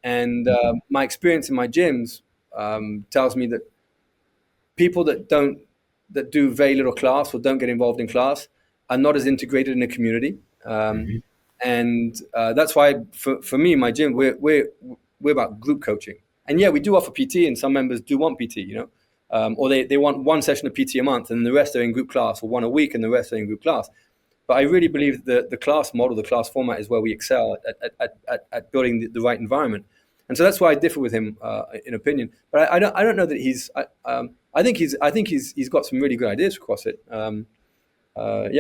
and my experience in my gyms tells me that people that do very little class or don't get involved in class are not as integrated in a community. Mm-hmm. And that's why, for me, in my gym, we're about group coaching. And yeah, we do offer PT, and some members do want PT, or they want one session of PT a month, and the rest are in group class, or one a week, and the rest are in group class. But I really believe that the class model, the class format, is where we excel at building the right environment. And so that's why I differ with him in opinion. But I don't know that he's. I think he's got some really good ideas for CrossFit. I think it's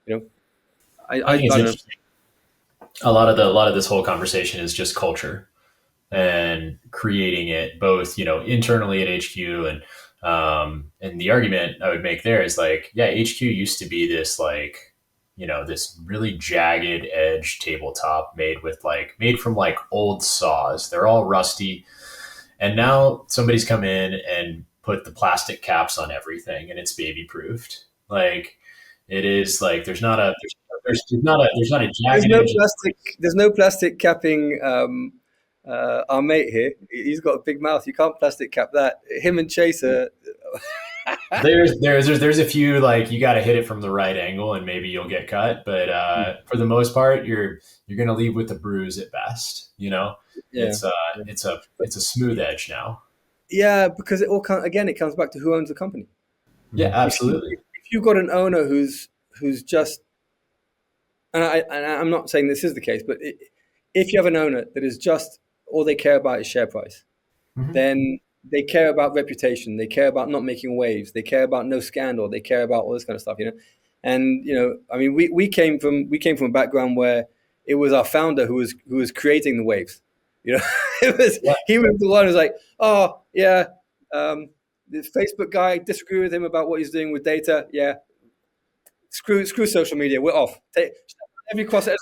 don't know. interesting. A lot of this whole conversation is just culture and creating it both, internally at HQ, and the argument I would make there is like, yeah, HQ used to be this like, this really jagged edge tabletop made from like old saws. They're all rusty. And now somebody's come in and put the plastic caps on everything and it's baby proofed. Like it is like, there's not a jagged edge. There's no plastic capping our mate here. He's got a big mouth. You can't plastic cap that. Him and Chase are. There's a few, like, you got to hit it from the right angle and maybe you'll get cut, but for the most part you're going to leave with a bruise at best. It's a smooth edge now. Yeah, because it comes back to who owns the company. Yeah, absolutely. If you've got an owner who's just, and I'm not saying this is the case, but if you have an owner that is just all they care about is share price, then they care about reputation. They care about not making waves. They care about no scandal. They care about all this kind of stuff, And I mean, we came from a background where it was our founder who was creating the waves. He was the one who was like, oh yeah, this Facebook guy, disagree with him about what he's doing with data. Yeah, screw social media. We're off. Every CrossFit.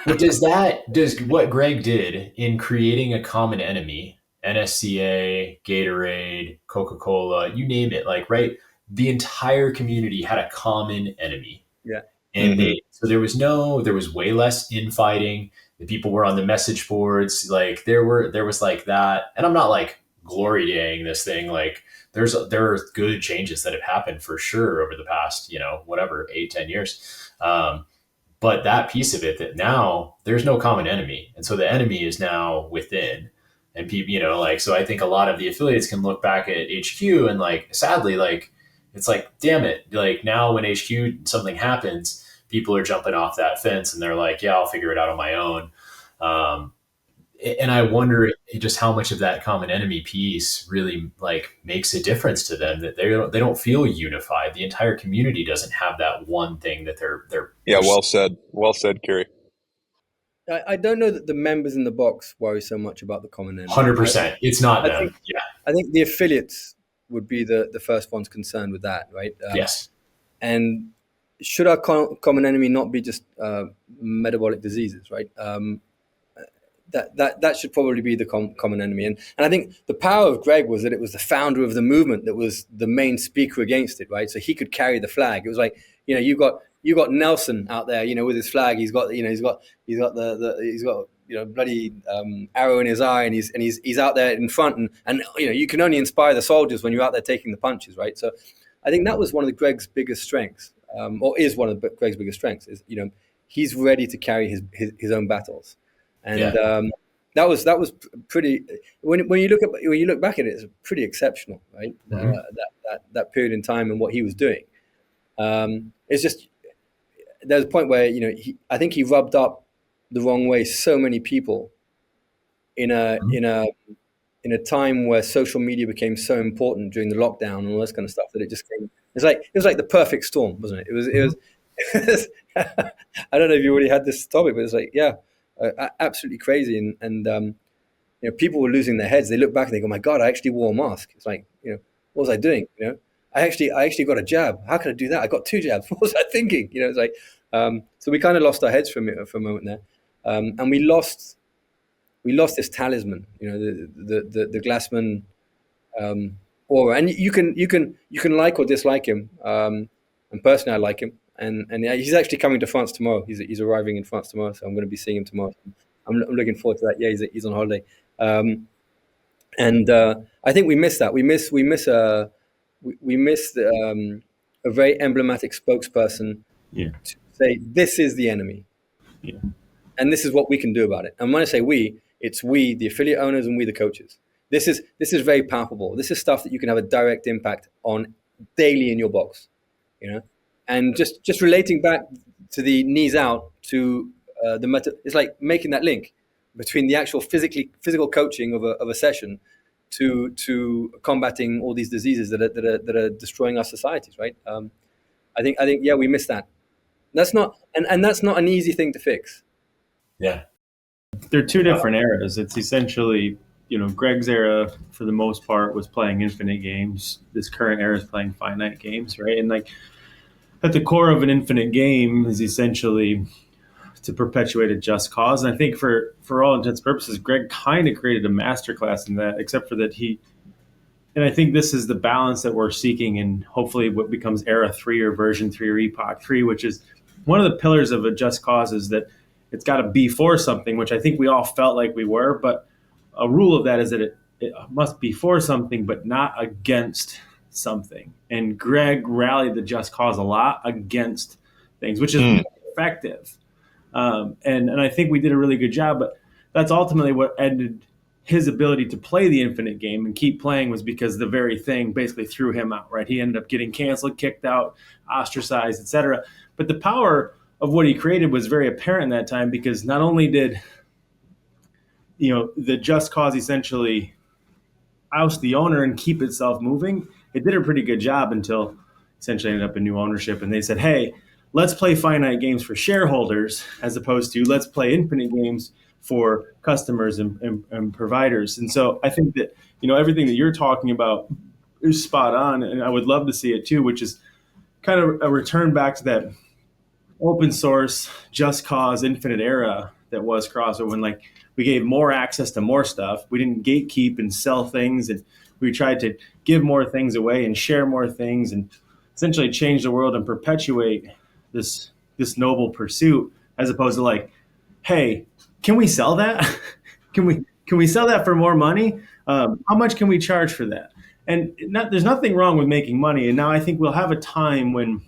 But does what Greg did in creating a common enemy, NSCA, Gatorade, Coca-Cola, you name it, like, right? The entire community had a common enemy. Yeah. And so there was way less infighting. The people were on the message boards. Like there was like that. And I'm not like glory daying this thing. Like there are good changes that have happened for sure over the past, 8-10 years. But that piece of it, that now there's no common enemy. And so the enemy is now within. And people, so I think a lot of the affiliates can look back at HQ and like, sadly, like, it's like, damn it. Like now when HQ, something happens, people are jumping off that fence and they're like, yeah, I'll figure it out on my own. And I wonder just how much of that common enemy piece really like makes a difference to them, that they don't feel unified. The entire community doesn't have that one thing that they're. Yeah. Well said, Cary. I don't know that the members in the box worry so much about the common enemy. 100%. It's not them. I think the affiliates would be the first ones concerned with that, right? Yes. And should our common enemy not be just metabolic diseases, right? That should probably be the common enemy. And I think the power of Greg was that it was the founder of the movement that was the main speaker against it, right? So he could carry the flag. It was like, you got Nelson out there, with his flag. He's got bloody arrow in his eye, and he's out there in front, and you can only inspire the soldiers when you're out there taking the punches, right? So I think that was one of Greg's biggest strengths, or is one of Greg's biggest strengths, is he's ready to carry his own battles, and that was pretty. When you look back at it, it's pretty exceptional, right? That period in time and what he was doing. It's just there's a point where I think he rubbed up the wrong way so many people in a time where social media became so important during the lockdown and all this kind of stuff, that it just came. It was like the perfect storm, wasn't it? It was I don't know if you already had this topic, but it's like, absolutely crazy. And people were losing their heads. They look back and they go, my God, I actually wore a mask. It's like, what was I doing? I actually got a jab. How could I do that? I got 2 jabs. What was I thinking? It's like, so we kind of lost our heads for a moment there. And we lost this talisman, the Glassman aura. And you can like or dislike him. And personally, I like him. And he's actually coming to France tomorrow. He's arriving in France tomorrow, so I'm going to be seeing him tomorrow. I'm looking forward to that. Yeah, he's on holiday. And I think we miss that. We miss a very emblematic spokesperson to say, this is the enemy. Yeah. And this is what we can do about it. And when I say we, it's we, the affiliate owners, and we, the coaches. This is very palpable. This is stuff that you can have a direct impact on daily in your box, And just relating back to the knees out to the meta, it's like making that link. between the actual physical coaching of a session to combating all these diseases that are destroying our societies, right? I think yeah, we missed that. That's not and that's not an easy thing to fix. Yeah. They're two different eras. It's essentially, Greg's era for the most part was playing infinite games. This current era is playing finite games, right? And like at the core of an infinite game is essentially to perpetuate a just cause. And I think for all intents and purposes, Greg kind of created a masterclass in that, except for that and I think this is the balance that we're seeking in hopefully what becomes era 3 or version 3 or epoch 3, which is one of the pillars of a just cause is that it's got to be for something, which I think we all felt like we were. But a rule of that is that it must be for something, but not against something. And Greg rallied the just cause a lot against things, which is really effective. And I think we did a really good job, but that's ultimately what ended his ability to play the infinite game and keep playing was because the very thing basically threw him out, right? He ended up getting canceled, kicked out, ostracized, etc. But the power of what he created was very apparent in that time because not only did, the just cause essentially oust the owner and keep itself moving, it did a pretty good job until essentially ended up in new ownership. And they said, hey, let's play finite games for shareholders as opposed to let's play infinite games for customers and providers. And so I think that, everything that you're talking about is spot on. And I would love to see it too, which is kind of a return back to that open source, just cause, infinite era that was CrossFit when like we gave more access to more stuff. We didn't gatekeep and sell things. And we tried to give more things away and share more things and essentially change the world and perpetuate this noble pursuit as opposed to like, hey, can we sell that? Can we sell that for more money? How much can we charge for that? And there's nothing wrong with making money. And now I think we'll have a time when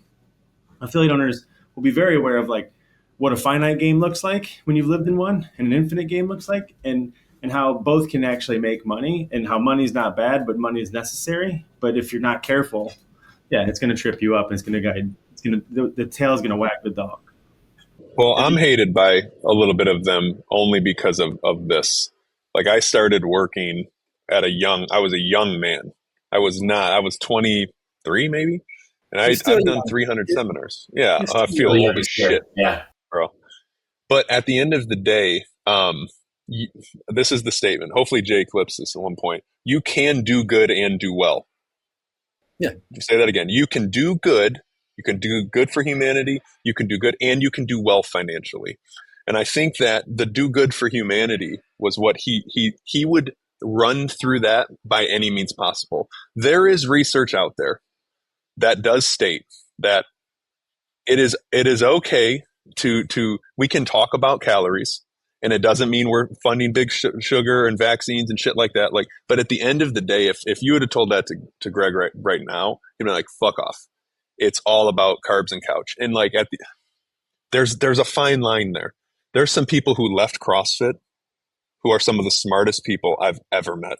affiliate owners will be very aware of like what a finite game looks like when you've lived in one and an infinite game looks like and how both can actually make money and how money is not bad, but money is necessary. But if you're not careful, yeah, it's going to trip you up and it's going to guide. The tail is going to whack the dog. Well, I'm hated by a little bit of them only because of this. Like I started working I was a young man. I was 23 maybe. And I've done 300 seminars. Yeah. I feel old as shit. Yeah. Bro. But at the end of the day, this is the statement. Hopefully Jay clips this at one point. You can do good and do well. Yeah. Say that again. You can do good. You can do good for humanity. You can do good and you can do well financially. And I think that the do good for humanity was what he would run through that by any means possible. There is research out there that does state that it is okay to we can talk about calories and it doesn't mean we're funding big sugar and vaccines and shit like that. Like, but at the end of the day, if you would have told that to Greg right now, he'd be like, fuck off. It's all about carbs and couch. And like there's a fine line there. There's some people who left CrossFit who are some of the smartest people I've ever met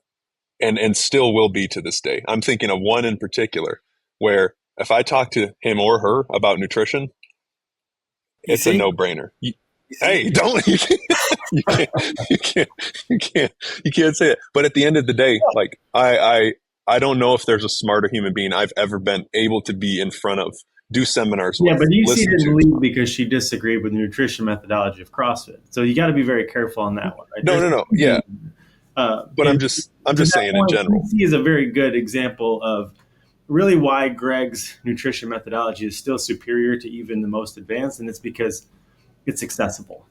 and still will be to this day. I'm thinking of one in particular where if I talk to him or her about nutrition, it's a no-brainer. Hey, don't you can't say it. But at the end of the day, like I don't know if there's a smarter human being I've ever been able to be in front of, do seminars with. Yeah, but you see didn't leave because she disagreed with the nutrition methodology of CrossFit. So you got to be very careful on that one. Right? No. Yeah. But I'm just saying in general. DC is a very good example of really why Greg's nutrition methodology is still superior to even the most advanced, and it's because it's accessible.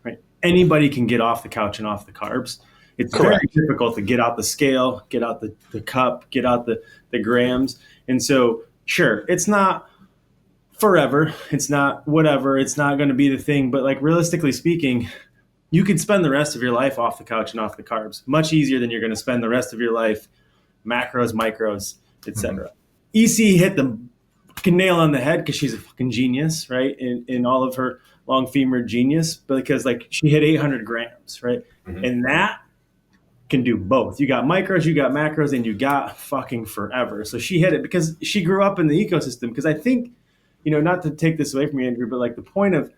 Right? Anybody can get off the couch and off the carbs. It's Correct. Very difficult to get out the scale, get out the cup, get out the grams. And so, sure, it's not forever. It's not whatever. It's not going to be the thing. But like realistically speaking, you could spend the rest of your life off the couch and off the carbs much easier than you're going to spend the rest of your life macros, micros, etc. EC hit the fucking nail on the head because she's a fucking genius, right? In all of her long femur genius, because like she hit 800 grams, right? Mm-hmm. And that can do both. You got micros, you got macros, and you got fucking forever. So she hit it because she grew up in the ecosystem. Because I think, not to take this away from you, Andrew, but like the point of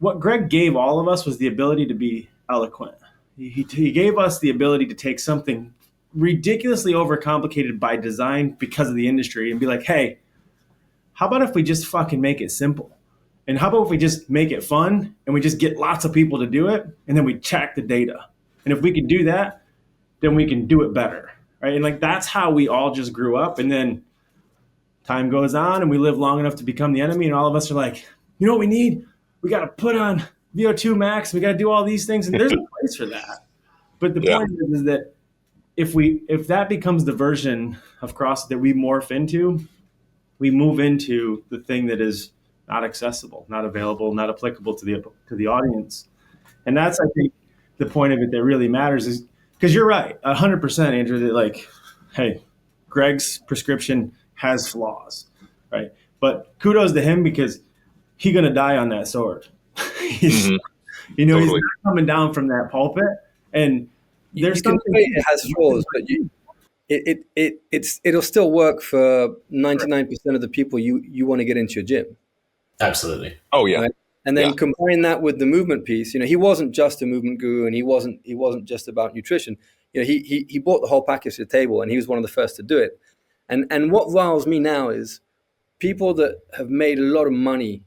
what Greg gave all of us was the ability to be eloquent, he gave us the ability to take something ridiculously overcomplicated by design because of the industry and be like, hey, how about if we just fucking make it simple? And how about if we just make it fun and we just get lots of people to do it and then we check the data? And if we can do that, then we can do it better, right? And like that's how we all just grew up. And then time goes on and we live long enough to become the enemy. And all of us are like, you know what we need? We got to put on VO2 max. We got to do all these things. And there's a place for that. But the point is that if that becomes the version of CrossFit that we morph into, we move into the thing that is not accessible, not available, not applicable to the audience. And that's, I think, the point of it that really matters is because you're right, 100%, Andrew, that like, hey, Greg's prescription has flaws, right? But kudos to him because he's going to die on that sword. He's not coming down from that pulpit. And there's something it has flaws, but it'll still work for 99% of the people you want to get into your gym. Absolutely. Oh yeah. Right? And then combine that with the movement piece. You know, he wasn't just a movement guru, and he wasn't just about nutrition. You know, he brought the whole package to the table, and he was one of the first to do it. And what riles me now is people that have made a lot of money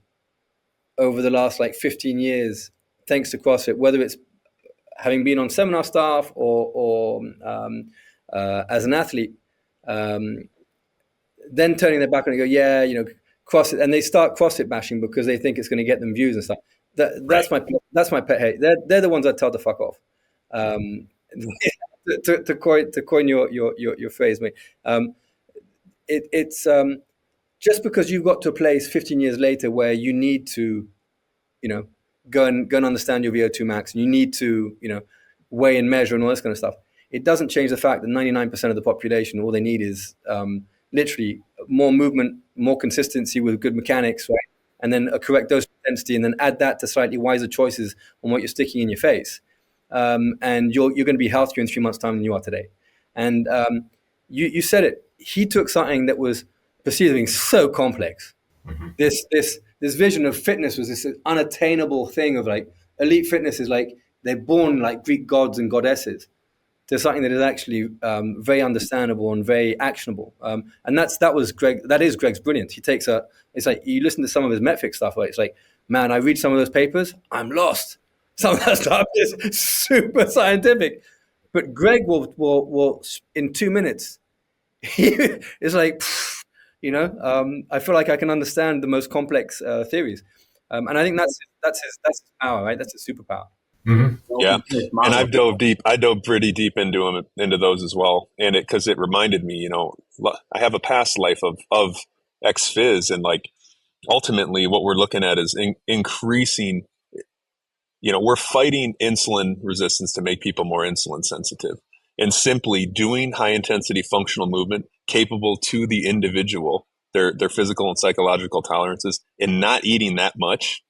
over the last like 15 years thanks to CrossFit, whether it's having been on seminar staff or as an athlete, then turning their back on it and go, CrossFit, and they start CrossFit bashing because they think it's going to get them views and stuff. That's my pet hate. They're the ones I tell to fuck off. To coin your phrase, mate. It's just because you've got to a place 15 years later where you need to, go and understand your VO2 max, and you need to, weigh and measure and all this kind of stuff. It doesn't change the fact that 99% of the population, all they need is literally more movement, more consistency with good mechanics, right? And then a correct dose of intensity, and then add that to slightly wiser choices on what you're sticking in your face. And you're going to be healthier in 3 months' time than you are today. And you said it. He took something that was perceived as being so complex. Mm-hmm. This vision of fitness was this unattainable thing of like elite fitness is like they're born like Greek gods and goddesses. There's something that is actually very understandable and very actionable. And that was Greg. That is Greg's brilliance. He takes it's like you listen to some of his metric stuff. Right? It's like, man, I read some of those papers, I'm lost. Some of that stuff is super scientific. But Greg will in 2 minutes, it's like, I feel like I can understand the most complex theories. And I think that's his power, right? That's his superpower. Mm-hmm. Yeah, and I dove pretty deep into those as well, and because it reminded me, I have a past life of ex-phys, and like ultimately what we're looking at is increasing. We're fighting insulin resistance to make people more insulin sensitive, and simply doing high intensity functional movement capable to the individual, their physical and psychological tolerances, and not eating that much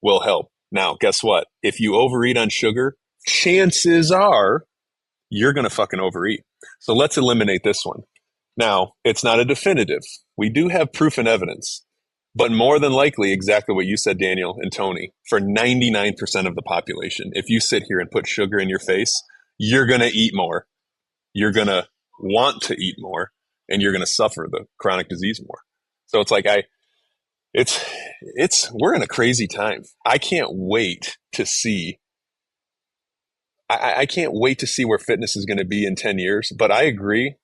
will help. Now, guess what? If you overeat on sugar, chances are you're going to fucking overeat. So let's eliminate this one. Now, it's not a definitive. We do have proof and evidence, but more than likely, exactly what you said, Daniel and Tony, for 99% of the population, if you sit here and put sugar in your face, you're going to eat more. You're going to want to eat more, and you're going to suffer the chronic disease more. So it's like we're in a crazy time. I can't wait to see. I can't wait to see where fitness is going to be in 10 years. But I agree,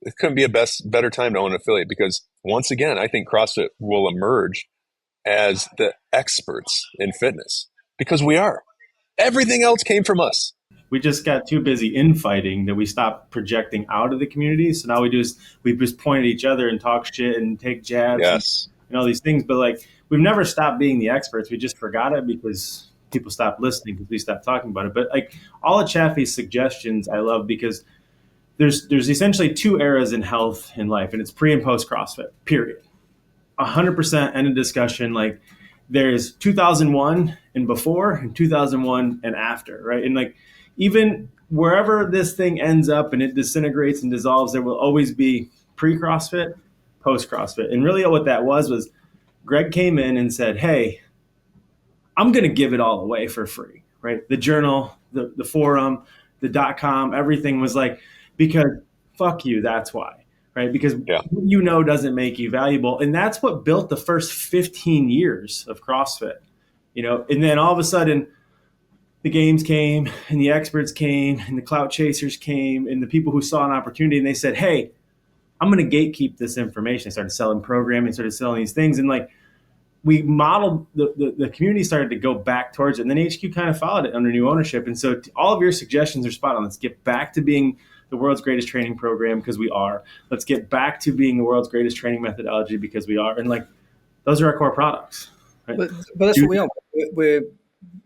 it couldn't be a better time to own an affiliate, because once again, I think CrossFit will emerge as the experts in fitness, because we are. Everything else came from us. We just got too busy infighting that we stopped projecting out of the community. So now we just point at each other and talk shit and take jabs. Yes. And all these things, but like we've never stopped being the experts. We just forgot it because people stopped listening because we stopped talking about it. But like all of Chaffey's suggestions, I love, because there's essentially two eras in health in life, and it's pre and post CrossFit. Period. 100% end of discussion. Like there's 2001 and before, and 2001 and after, right? And like even wherever this thing ends up and it disintegrates and dissolves, there will always be pre-CrossFit, post-CrossFit. And really what that was Greg came in and said, hey, I'm going to give it all away for free, right? The journal, the forum, the .com, everything was like, because fuck you, that's why, right? Because what doesn't make you valuable. And that's what built the first 15 years of CrossFit, and then all of a sudden the games came and the experts came and the clout chasers came and the people who saw an opportunity and they said, hey, I'm going to gatekeep this information. I started selling programming, started selling these things. And like, we modeled, the community started to go back towards it. And then HQ kind of followed it under new ownership. And so all of your suggestions are spot on. Let's get back to being the world's greatest training program, because we are. Let's get back to being the world's greatest training methodology, because we are. And like, those are our core products. Right? But that's what we are.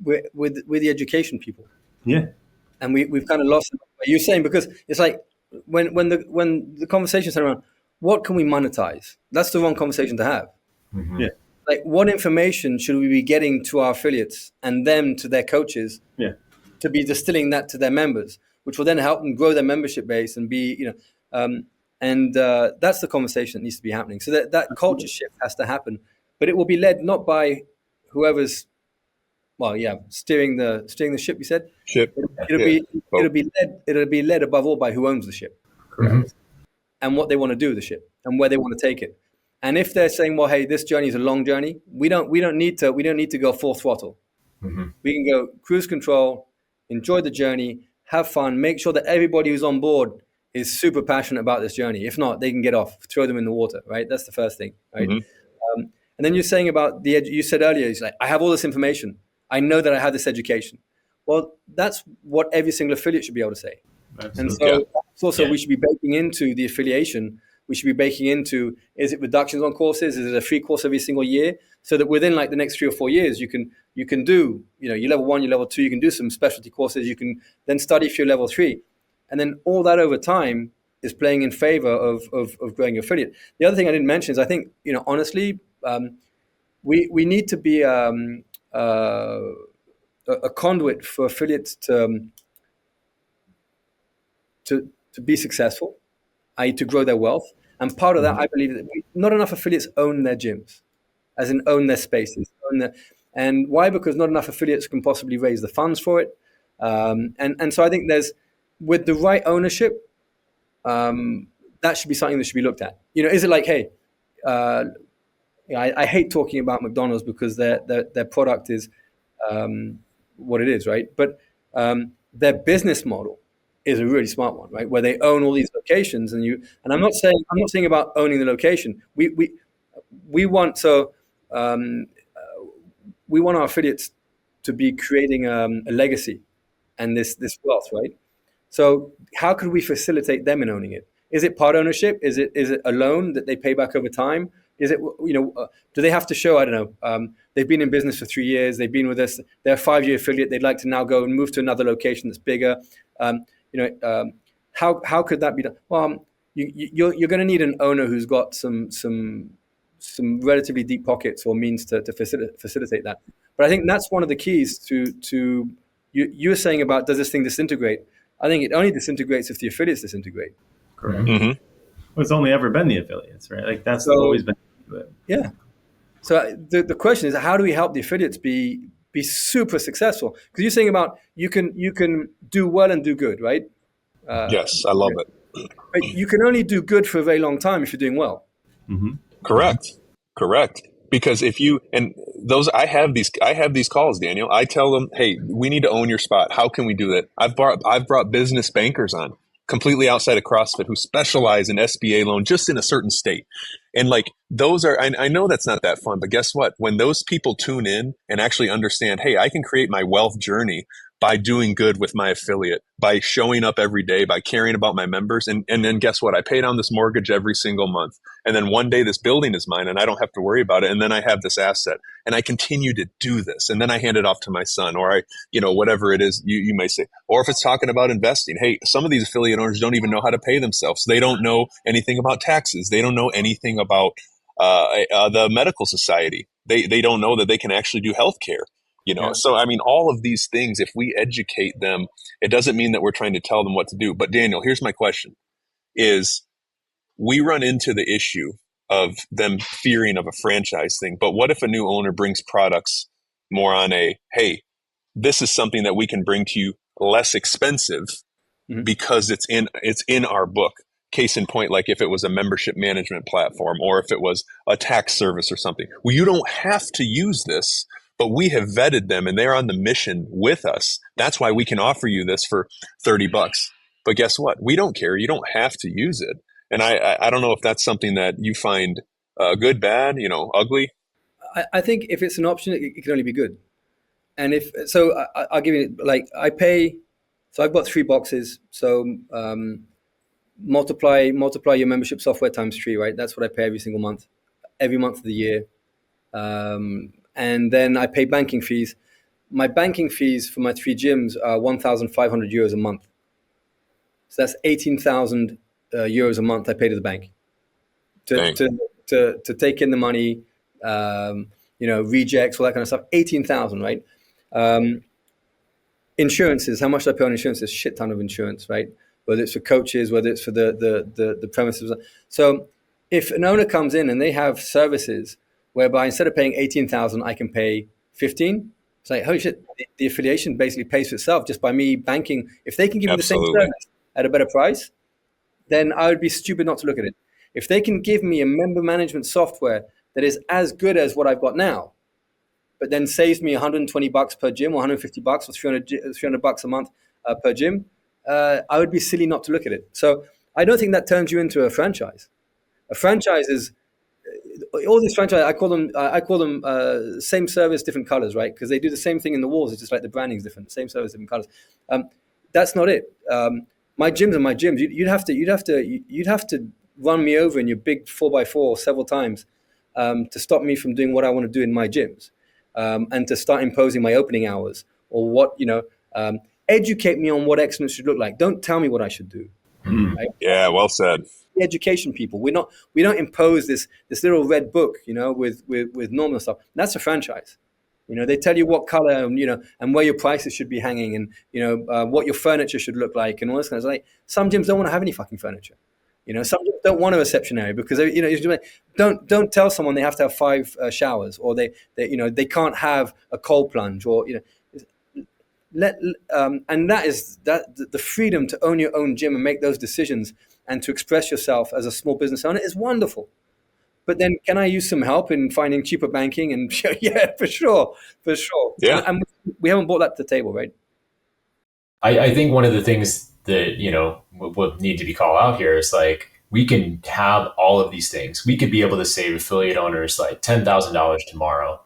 We're the education people. Yeah. And we've kind of lost what you're saying, because it's like when the conversation's around, what can we monetize? That's the wrong conversation to have. Mm-hmm. Yeah. Like, what information should we be getting to our affiliates and them to their coaches to be distilling that to their members, which will then help them grow their membership base and be, that's the conversation that needs to be happening. So that culture shift has to happen, but it will be led not by whoever's, steering the ship. You said it'll be led above all by who owns the ship, Correct. And what they want to do with the ship and where they want to take it. And if they're saying, well, hey, this journey is a long journey, we don't need to go full throttle. Mm-hmm. We can go cruise control, enjoy the journey, have fun, make sure that everybody who's on board is super passionate about this journey. If not, they can get off, throw them in the water, right? That's the first thing, right? Mm-hmm. And then you're saying about you said earlier, it's like, I have all this information. I know that I have this education. Well, that's what every single affiliate should be able to say. Absolutely. And so that's also we should be baking into the affiliation. We should be baking into, is it reductions on courses? Is it a free course every single year? So that within like the next 3 or 4 years, you can do, your level 1, your level 2, you can do some specialty courses. You can then study for your level 3. And then all that over time is playing in favor of growing your affiliate. The other thing I didn't mention is I think, honestly, we need to be a conduit for affiliates to be successful, i.e. to grow their wealth. And part of that, I believe, that not enough affiliates own their gyms, as in own their spaces. And why? Because not enough affiliates can possibly raise the funds for it. And so I think with the right ownership, that should be something that should be looked at. Is it like, hey, I hate talking about McDonald's because their product is what it is, right? But their business model is a really smart one, right? Where they own all these locations, and I'm not saying about owning the location. We want our affiliates to be creating a legacy and this wealth, right? So how could we facilitate them in owning it? Is it part ownership? Is it a loan that they pay back over time? Is it, do they have to show, I don't know, they've been in business for 3 years, they've been with us, they're a 5-year affiliate, they'd like to now go and move to another location that's bigger. How could that be done? Well, you're going to need an owner who's got some relatively deep pockets or means to facilitate that. But I think that's one of the keys to you were saying about, does this thing disintegrate? I think it only disintegrates if the affiliates disintegrate. Correct. Mm-hmm. Well, it's only ever been the affiliates, right? Like that's always been. Yeah. So the question is, how do we help the affiliates be super successful? Because you're saying about you can do well and do good, right? Yes, I love it. But you can only do good for a very long time if you're doing well. Mm-hmm. Correct. Because if you I have these calls, Daniel. I tell them, hey, we need to own your spot. How can we do that? I've brought business bankers on, completely outside of CrossFit, who specialize in SBA loan just in a certain state. And like those are, I know that's not that fun, but guess what? When those people tune in and actually understand, hey, I can create my wealth journey by doing good with my affiliate, by showing up every day, by caring about my members. And then guess what? I pay down this mortgage every single month. And then one day this building is mine and I don't have to worry about it. And then I have this asset and I continue to do this. And then I hand it off to my son, or whatever it is you may say. Or if it's talking about investing, hey, some of these affiliate owners don't even know how to pay themselves. They don't know anything about taxes. They don't know anything about the medical society. They don't know that they can actually do healthcare. So I mean, all of these things, if we educate them, it doesn't mean that we're trying to tell them what to do. But Daniel, here's my question: is we run into the issue of them fearing of a franchise thing. But what if a new owner brings products more on hey, this is something that we can bring to you less expensive because it's in our book. Case in point, like if it was a membership management platform or if it was a tax service or something. Well, you don't have to use this, but we have vetted them and they're on the mission with us. That's why we can offer you this for $30. But guess what? We don't care. You don't have to use it. And I don't know if that's something that you find good, bad, ugly. I think if it's an option, it can only be good. And if so, I'll give you, like, I pay. So I've got 3 boxes. So multiply your membership software times 3, right? That's what I pay every single month, every month of the year. And then I pay banking fees. My banking fees for my 3 gyms are 1,500 euros a month. So that's 18,000 euros a month I pay to the bank to take in the money, rejects, all that kind of stuff. 18,000, right? Insurances, how much do I pay on insurances? Shit ton of insurance, right? Whether it's for coaches, whether it's for the premises. So if an owner comes in and they have services whereby instead of paying 18,000, I can pay 15, it's like, holy shit, the affiliation basically pays for itself just by me banking. If they can give me the same service at a better price, then I would be stupid not to look at it. If they can give me a member management software that is as good as what I've got now, but then saves me $120 per gym or $150 or $300 a month per gym, I would be silly not to look at it. So I don't think that turns you into a franchise. A franchise is all these franchises. I call them same service, different colors, right? Because they do the same thing in the walls. It's just like the branding is different. Same service, different colors. That's not it. My gyms are my gyms. You'd have to run me over in your big 4x4 several times to stop me from doing what I want to do in my gyms, and to start imposing my opening hours or what educate me on what excellence should look like. Don't tell me what I should do. Right? Yeah, well said. Education people. We don't impose this little red book, with normal stuff. That's a franchise. They tell you what color and where your prices should be hanging, and what your furniture should look like, and all this kind of stuff. Like, some gyms don't want to have any fucking furniture. Some gyms don't want a reception area because don't tell someone they have to have 5 showers, or they can't have a cold plunge, or and that is the freedom to own your own gym and make those decisions and to express yourself as a small business owner is wonderful. But then, can I use some help in finding cheaper banking? And yeah, for sure. Yeah, and we haven't brought that to the table, right? I think one of the things that will need to be called out here is, like, we can have all of these things. We could be able to save affiliate owners like $10,000 tomorrow,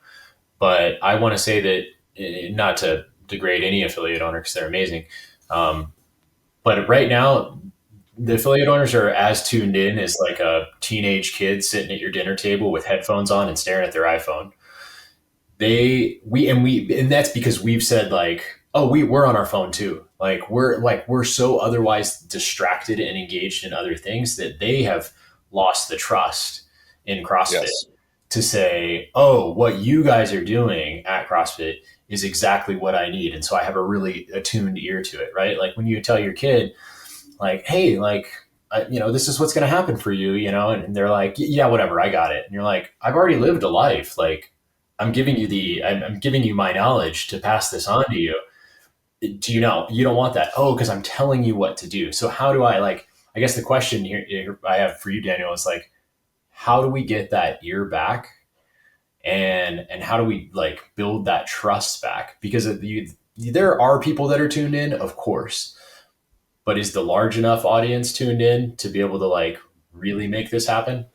but I want to say that, not to degrade any affiliate owner because they're amazing, but right now the affiliate owners are as tuned in as like a teenage kid sitting at your dinner table with headphones on and staring at their iPhone. And that's because we've said, like, oh, we're on our phone too. We're so otherwise distracted and engaged in other things that they have lost the trust in CrossFit to say, oh, what you guys are doing at CrossFit is exactly what I need. And so I have a really attuned ear to it, right? Like when you tell your kid, like, hey, like, this is what's going to happen for you, and they're like, yeah, whatever, I got it. And you're like, I've already lived a life. Like, I'm giving you my knowledge to pass this on to you. Do you know, you don't want that? Oh, because I'm telling you what to do. So how do I I guess the question here I have for you, Daniel, is like, how do we get that ear back? And how do we build that trust back? Because there are people that are tuned in, of course, but is the large enough audience tuned in to be able to really make this happen?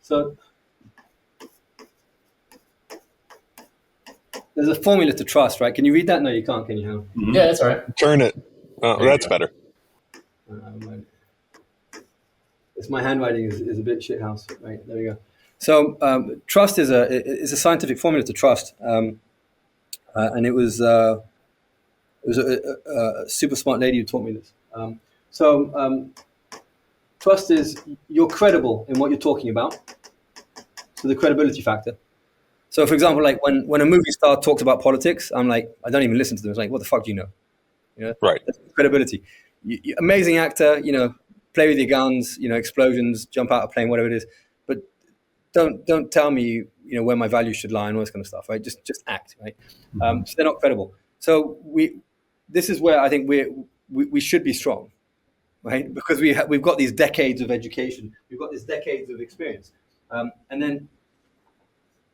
So there's a formula to trust, right? Can you read that? No, you can't, can you? Mm-hmm. Yeah, that's all right. Turn it. Oh, that's better. My handwriting is a bit shithouse, right? There we go. So trust is a scientific formula to trust, and it was a super smart lady who taught me this. Trust is you're credible in what you're talking about. So the credibility factor. So, for example, like when a movie star talks about politics, I'm like, I don't even listen to them. It's like, what the fuck do you know? Right. That's credibility. Amazing actor, play with your guns, explosions, jump out of a plane, whatever it is. But don't tell me, where my values should lie and all this kind of stuff, right? Just act, right? So they're not credible. So this is where I think we should be strong, right? Because we've got these decades of education, we've got these decades of experience, and then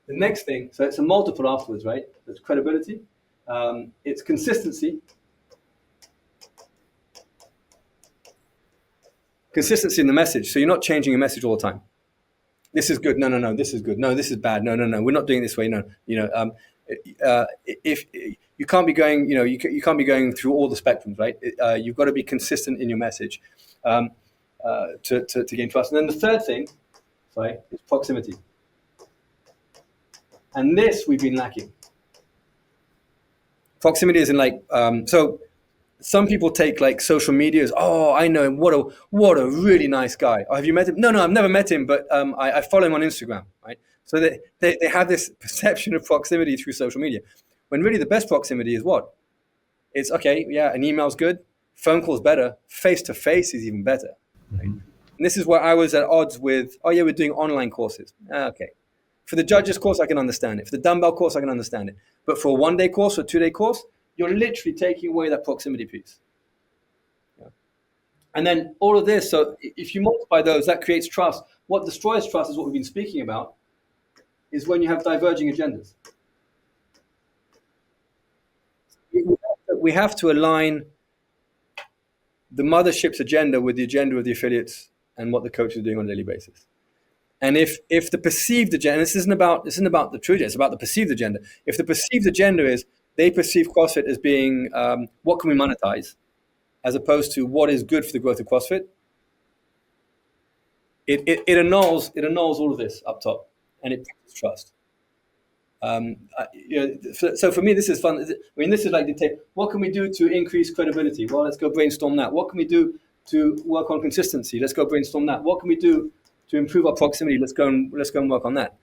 the next thing. So it's a multiple afterwards, right? It's credibility, it's consistency. Consistency in the message. So you're not changing your message all the time. This is good. No. This is good. No, this is bad. No. We're not doing it this way. No. If you can't be going, you can't be going through all the spectrums, right? You've got to be consistent in your message to gain trust. And then the third thing, is proximity. And this we've been lacking. Proximity is in so. Some people take social media as, oh, I know him. What a really nice guy. Oh, have you met him? No, I've never met him, but I follow him on Instagram, right? So they have this perception of proximity through social media, when really the best proximity is what? It's okay, yeah, an email's good, phone call's better, face-to-face is even better. Right? And this is where I was at odds with, oh yeah, we're doing online courses. Okay. For the judges course, I can understand it. For the dumbbell course, I can understand it. But for a 1-day course or 2-day course, you're literally taking away that proximity piece. Yeah. And then all of this, so if you multiply those, that creates trust. What destroys trust is what we've been speaking about, is when you have diverging agendas. We have to align the mothership's agenda with the agenda of the affiliates and what the coaches are doing on a daily basis. And if the perceived agenda, this isn't about the true agenda, it's about the perceived agenda. If the perceived agenda is they perceive CrossFit as being what can we monetize, as opposed to what is good for the growth of CrossFit, it annuls all of this up top, and it brings trust. So for me, this is fun. I mean, this is like what can we do to increase credibility? Well, let's go brainstorm that. What can we do to work on consistency? Let's go brainstorm that. What can we do to improve our proximity? Let's go and work on that.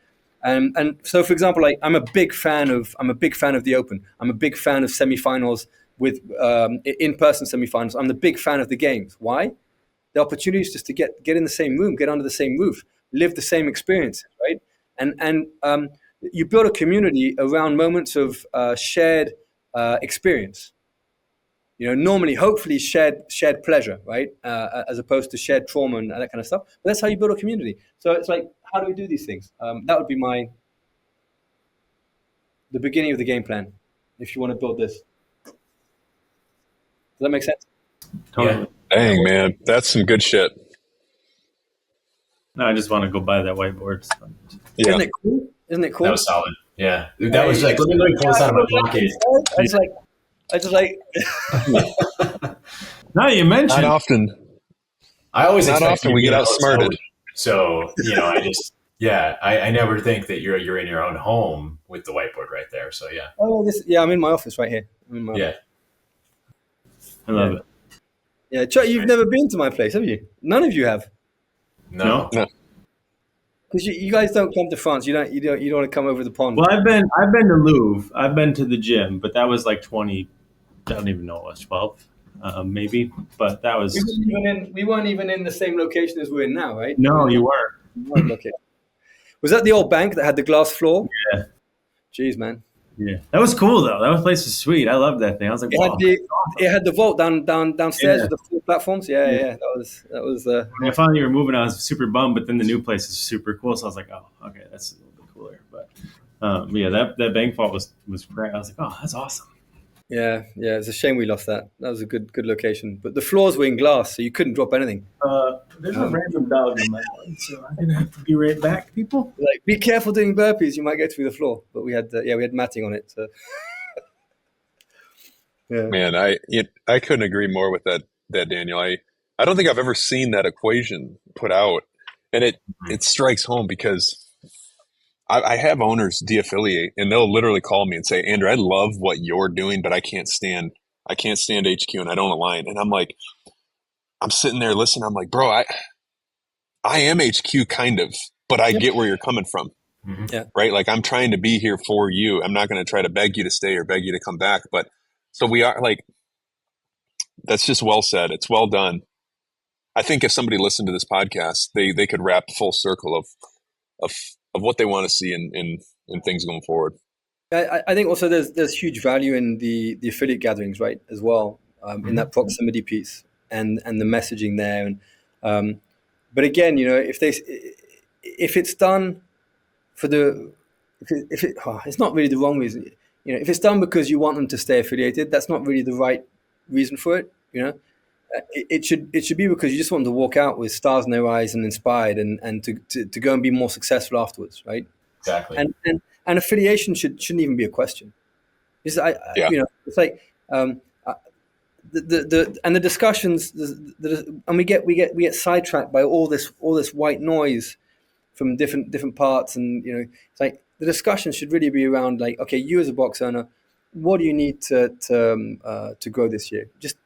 And so, for example, I'm a big fan of the Open. I'm a big fan of semifinals with in-person semifinals. I'm the big fan of the games. Why? The opportunities just to get in the same room, get under the same roof, live the same experiences, right? And you build a community around moments of shared experience. Normally, hopefully, shared pleasure, right? As opposed to shared trauma and that kind of stuff. But that's how you build a community. So it's like, how do we do these things? That would be the beginning of the game plan, if you want to build this. Does that make sense? Totally. Yeah. Dang, man, that's some good shit. No, I just want to go buy that whiteboard. Yeah. Isn't it cool? That was solid. Yeah. That was like, let me pull this out of my pocket. I just like. Now you mentioned. Not often. I always Not expect often you we to get be outsmarted. So, I never think that you're in your own home with the whiteboard right there. So yeah. Oh, I'm in my office right here. Yeah. I love it. Yeah, Chuck, you've never been to my place, have you? None of you have. No. Because you guys don't come to France. You don't want to come over the pond. Well, I've been to Louvre. I've been to the gym, but that was like 20. I don't even know what it was, 12, maybe. But that was. We weren't even in the same location as we're in now, right? No, you weren't. Okay. Was that the old bank that had the glass floor? Yeah. Jeez, man. Yeah, that was cool though. That place was sweet. I loved that thing. I was like, wow. It had the vault downstairs with the 4 platforms. Yeah. That was. When I finally removed it, I was super bummed. But then the new place is super cool. So I was like, oh, okay, that's a little bit cooler. But that bank vault was great. I was like, oh, that's awesome. Yeah. It's a shame we lost that. That was a good location. But the floors were in glass, so you couldn't drop anything. There's a random dog in my one, so I'm gonna have to be right back, people. Like, be careful doing burpees; you might go through the floor. But we had matting on it. So. Yeah. Man, I couldn't agree more with that, Daniel. I don't think I've ever seen that equation put out, and it strikes home because I have owners de-affiliate, and they'll literally call me and say, Andrew, I love what you're doing, but I can't stand HQ and I don't align. And I'm like, I'm sitting there listening. I'm like, bro, I am HQ kind of, but I get where you're coming from. Mm-hmm. Yeah. Right. Like, I'm trying to be here for you. I'm not going to try to beg you to stay or beg you to come back. But so we are like, that's just well said. It's well done. I think if somebody listened to this podcast, they could wrap full circle of what they want to see in things going forward. I think also there's huge value in the affiliate gatherings, right, as well, in that proximity piece and the messaging there. And but again, if it's done for it's not really the wrong reason. If it's done because you want them to stay affiliated, that's not really the right reason for it. It should be because you just want them to walk out with stars in their eyes and inspired, and to go and be more successful afterwards, right? Exactly. And affiliation shouldn't even be a question. It's it's like the discussions, and we get sidetracked by all this white noise from different parts, and it's like the discussion should really be around, like, okay, you as a box owner, what do you need to grow this year? Just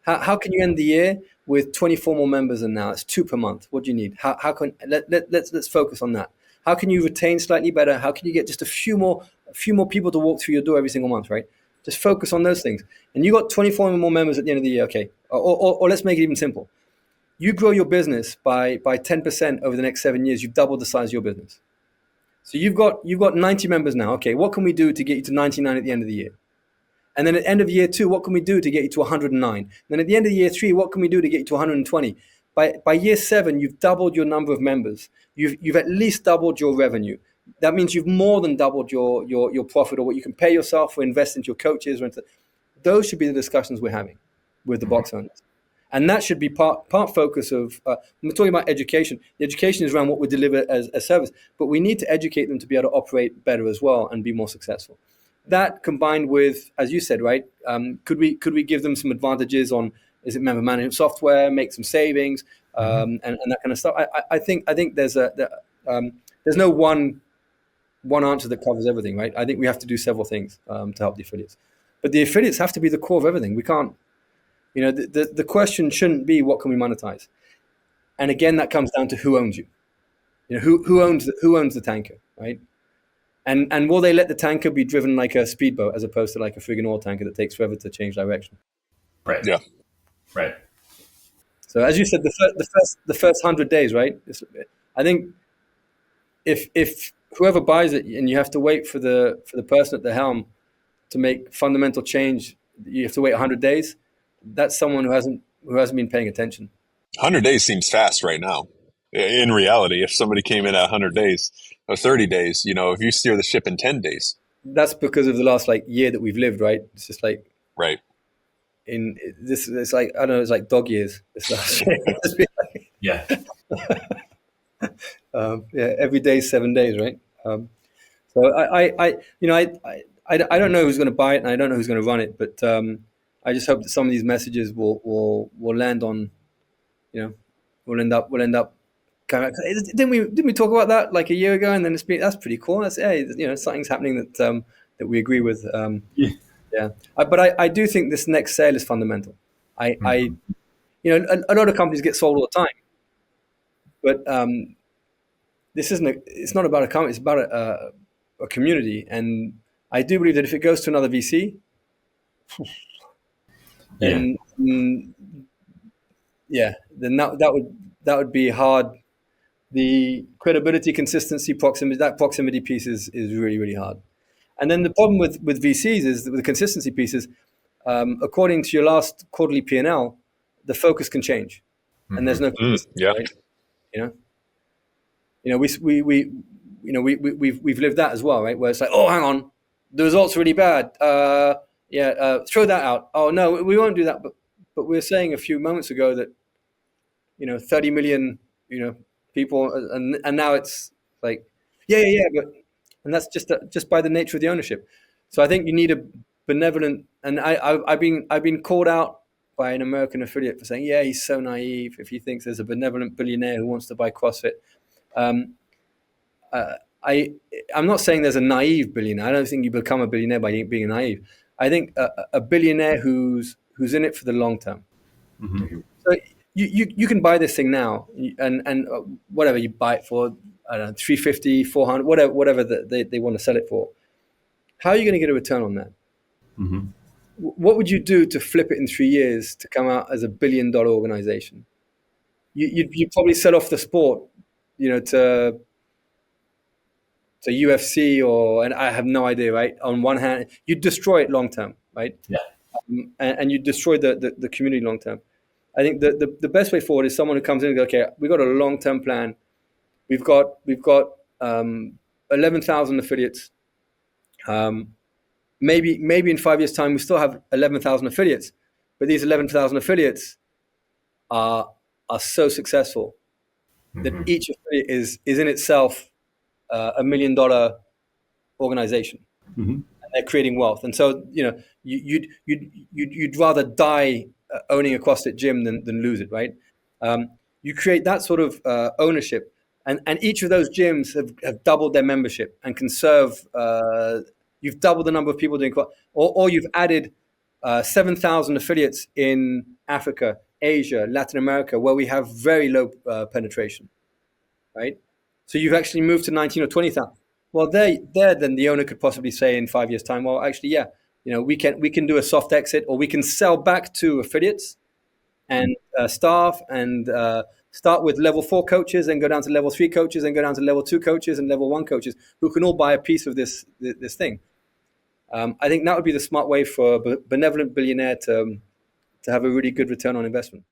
how can you end the year with 24 more members than now? It's 2 per month. What do you need? How can let's focus on that. How can you retain slightly better? How can you get just a few more people to walk through your door every single month, right? Just focus on those things. And you got 24 more members at the end of the year, okay? Or let's make it even simple. You grow your business by 10% over the next 7 years. You've doubled the size of your business. So you've got 90 members now. Okay, what can we do to get you to 99 at the end of the year? And then at the end of year 2, what can we do to get you to 109? And then at the end of year 3, what can we do to get you to 120? By year 7, you've doubled your number of members. You've at least doubled your revenue. That means you've more than doubled your profit, or what you can pay yourself or invest into your coaches. Those should be the discussions we're having with the box owners. And that should be part focus of, we're talking about education. The education is around what we deliver as a service, but we need to educate them to be able to operate better as well and be more successful. That combined with, as you said, right, could we give them some advantages on, is it member management software, make some savings, and that kind of stuff. I think there's no one answer that covers everything, right? I think we have to do several things to help the affiliates. But the affiliates have to be the core of everything. We can't, the question shouldn't be what can we monetize? And again, that comes down to who owns you. Who owns the tanker, right? And will they let the tanker be driven like a speedboat as opposed to like a friggin' oil tanker that takes forever to change direction? Right. Yeah. Right. So as you said, the first 100 days, right? I think if whoever buys it and you have to wait for the person at the helm to make fundamental change, you have to wait 100 days. That's someone who hasn't been paying attention. 100 days seems fast right now. In reality, if somebody came in at 100 days or 30 days, if you steer the ship in 10 days. That's because of the last year that we've lived, right? It's just like, right. In this, it's like, I don't know, it's like dog years. This last year. Yeah. Every day, 7 days, right? So I don't know who's going to buy it, and I don't know who's going to run it, but I just hope that some of these messages will land on, we'll end up kind of. Didn't we talk about that like a year ago? And then that's pretty cool. That's something's happening that we agree with. Yeah. But I do think this next sale is fundamental. A lot of companies get sold all the time, but this it's not about a company. It's about a community, and I do believe that if it goes to another VC, then that would be hard. The credibility, consistency, proximity, that proximity piece is really, really hard. And then the problem with VCs is that with the consistency pieces, according to your last quarterly P&L, the focus can change, and there's no consistency, right? We've lived that as well, right? Where it's like, oh, hang on, the results are really bad. Throw that out. Oh no, we won't do that. But we were saying a few moments ago that 30 million people, and now it's like and that's just by the nature of the ownership. So I think you need a benevolent, and I've been called out by an American affiliate for saying, he's so naive if he thinks there's a benevolent billionaire who wants to buy CrossFit. I'm not saying there's a naive billionaire. I don't think you become a billionaire by being naive. I think a billionaire who's in it for the long term. Mm-hmm. So you can buy this thing now, and whatever you buy it for, I don't know, 350, 400, whatever they want to sell it for. How are you going to get a return on that? Mm-hmm. What would you do to flip it in 3 years to come out as $1 billion organization? You'd probably sell off the sport, to so UFC and I have no idea, right? On one hand, you destroy it long term, right? Yeah. And you destroy the community long term. I think the best way forward is someone who comes in and goes, okay, we've got a long term plan. We've got 11,000 affiliates. Maybe in 5 years' time we still have 11,000 affiliates, but these 11,000 affiliates are so successful that each affiliate is in itself $1 million organization, and they're creating wealth. And so you'd rather die owning a CrossFit gym than lose it, right? You create that sort of ownership, and each of those gyms have doubled their membership and can serve. You've doubled the number of people doing, or you've added 7,000 affiliates in Africa, Asia, Latin America, where we have very low penetration, right? So you've actually moved to 19 or 20,000. Well, then the owner could possibly say in 5 years' time, well, actually, yeah, we can do a soft exit, or we can sell back to affiliates and staff, and start with level 4 coaches and go down to level 3 coaches and go down to level 2 coaches and level 1 coaches who can all buy a piece of this thing. I think that would be the smart way for a benevolent billionaire to have a really good return on investment.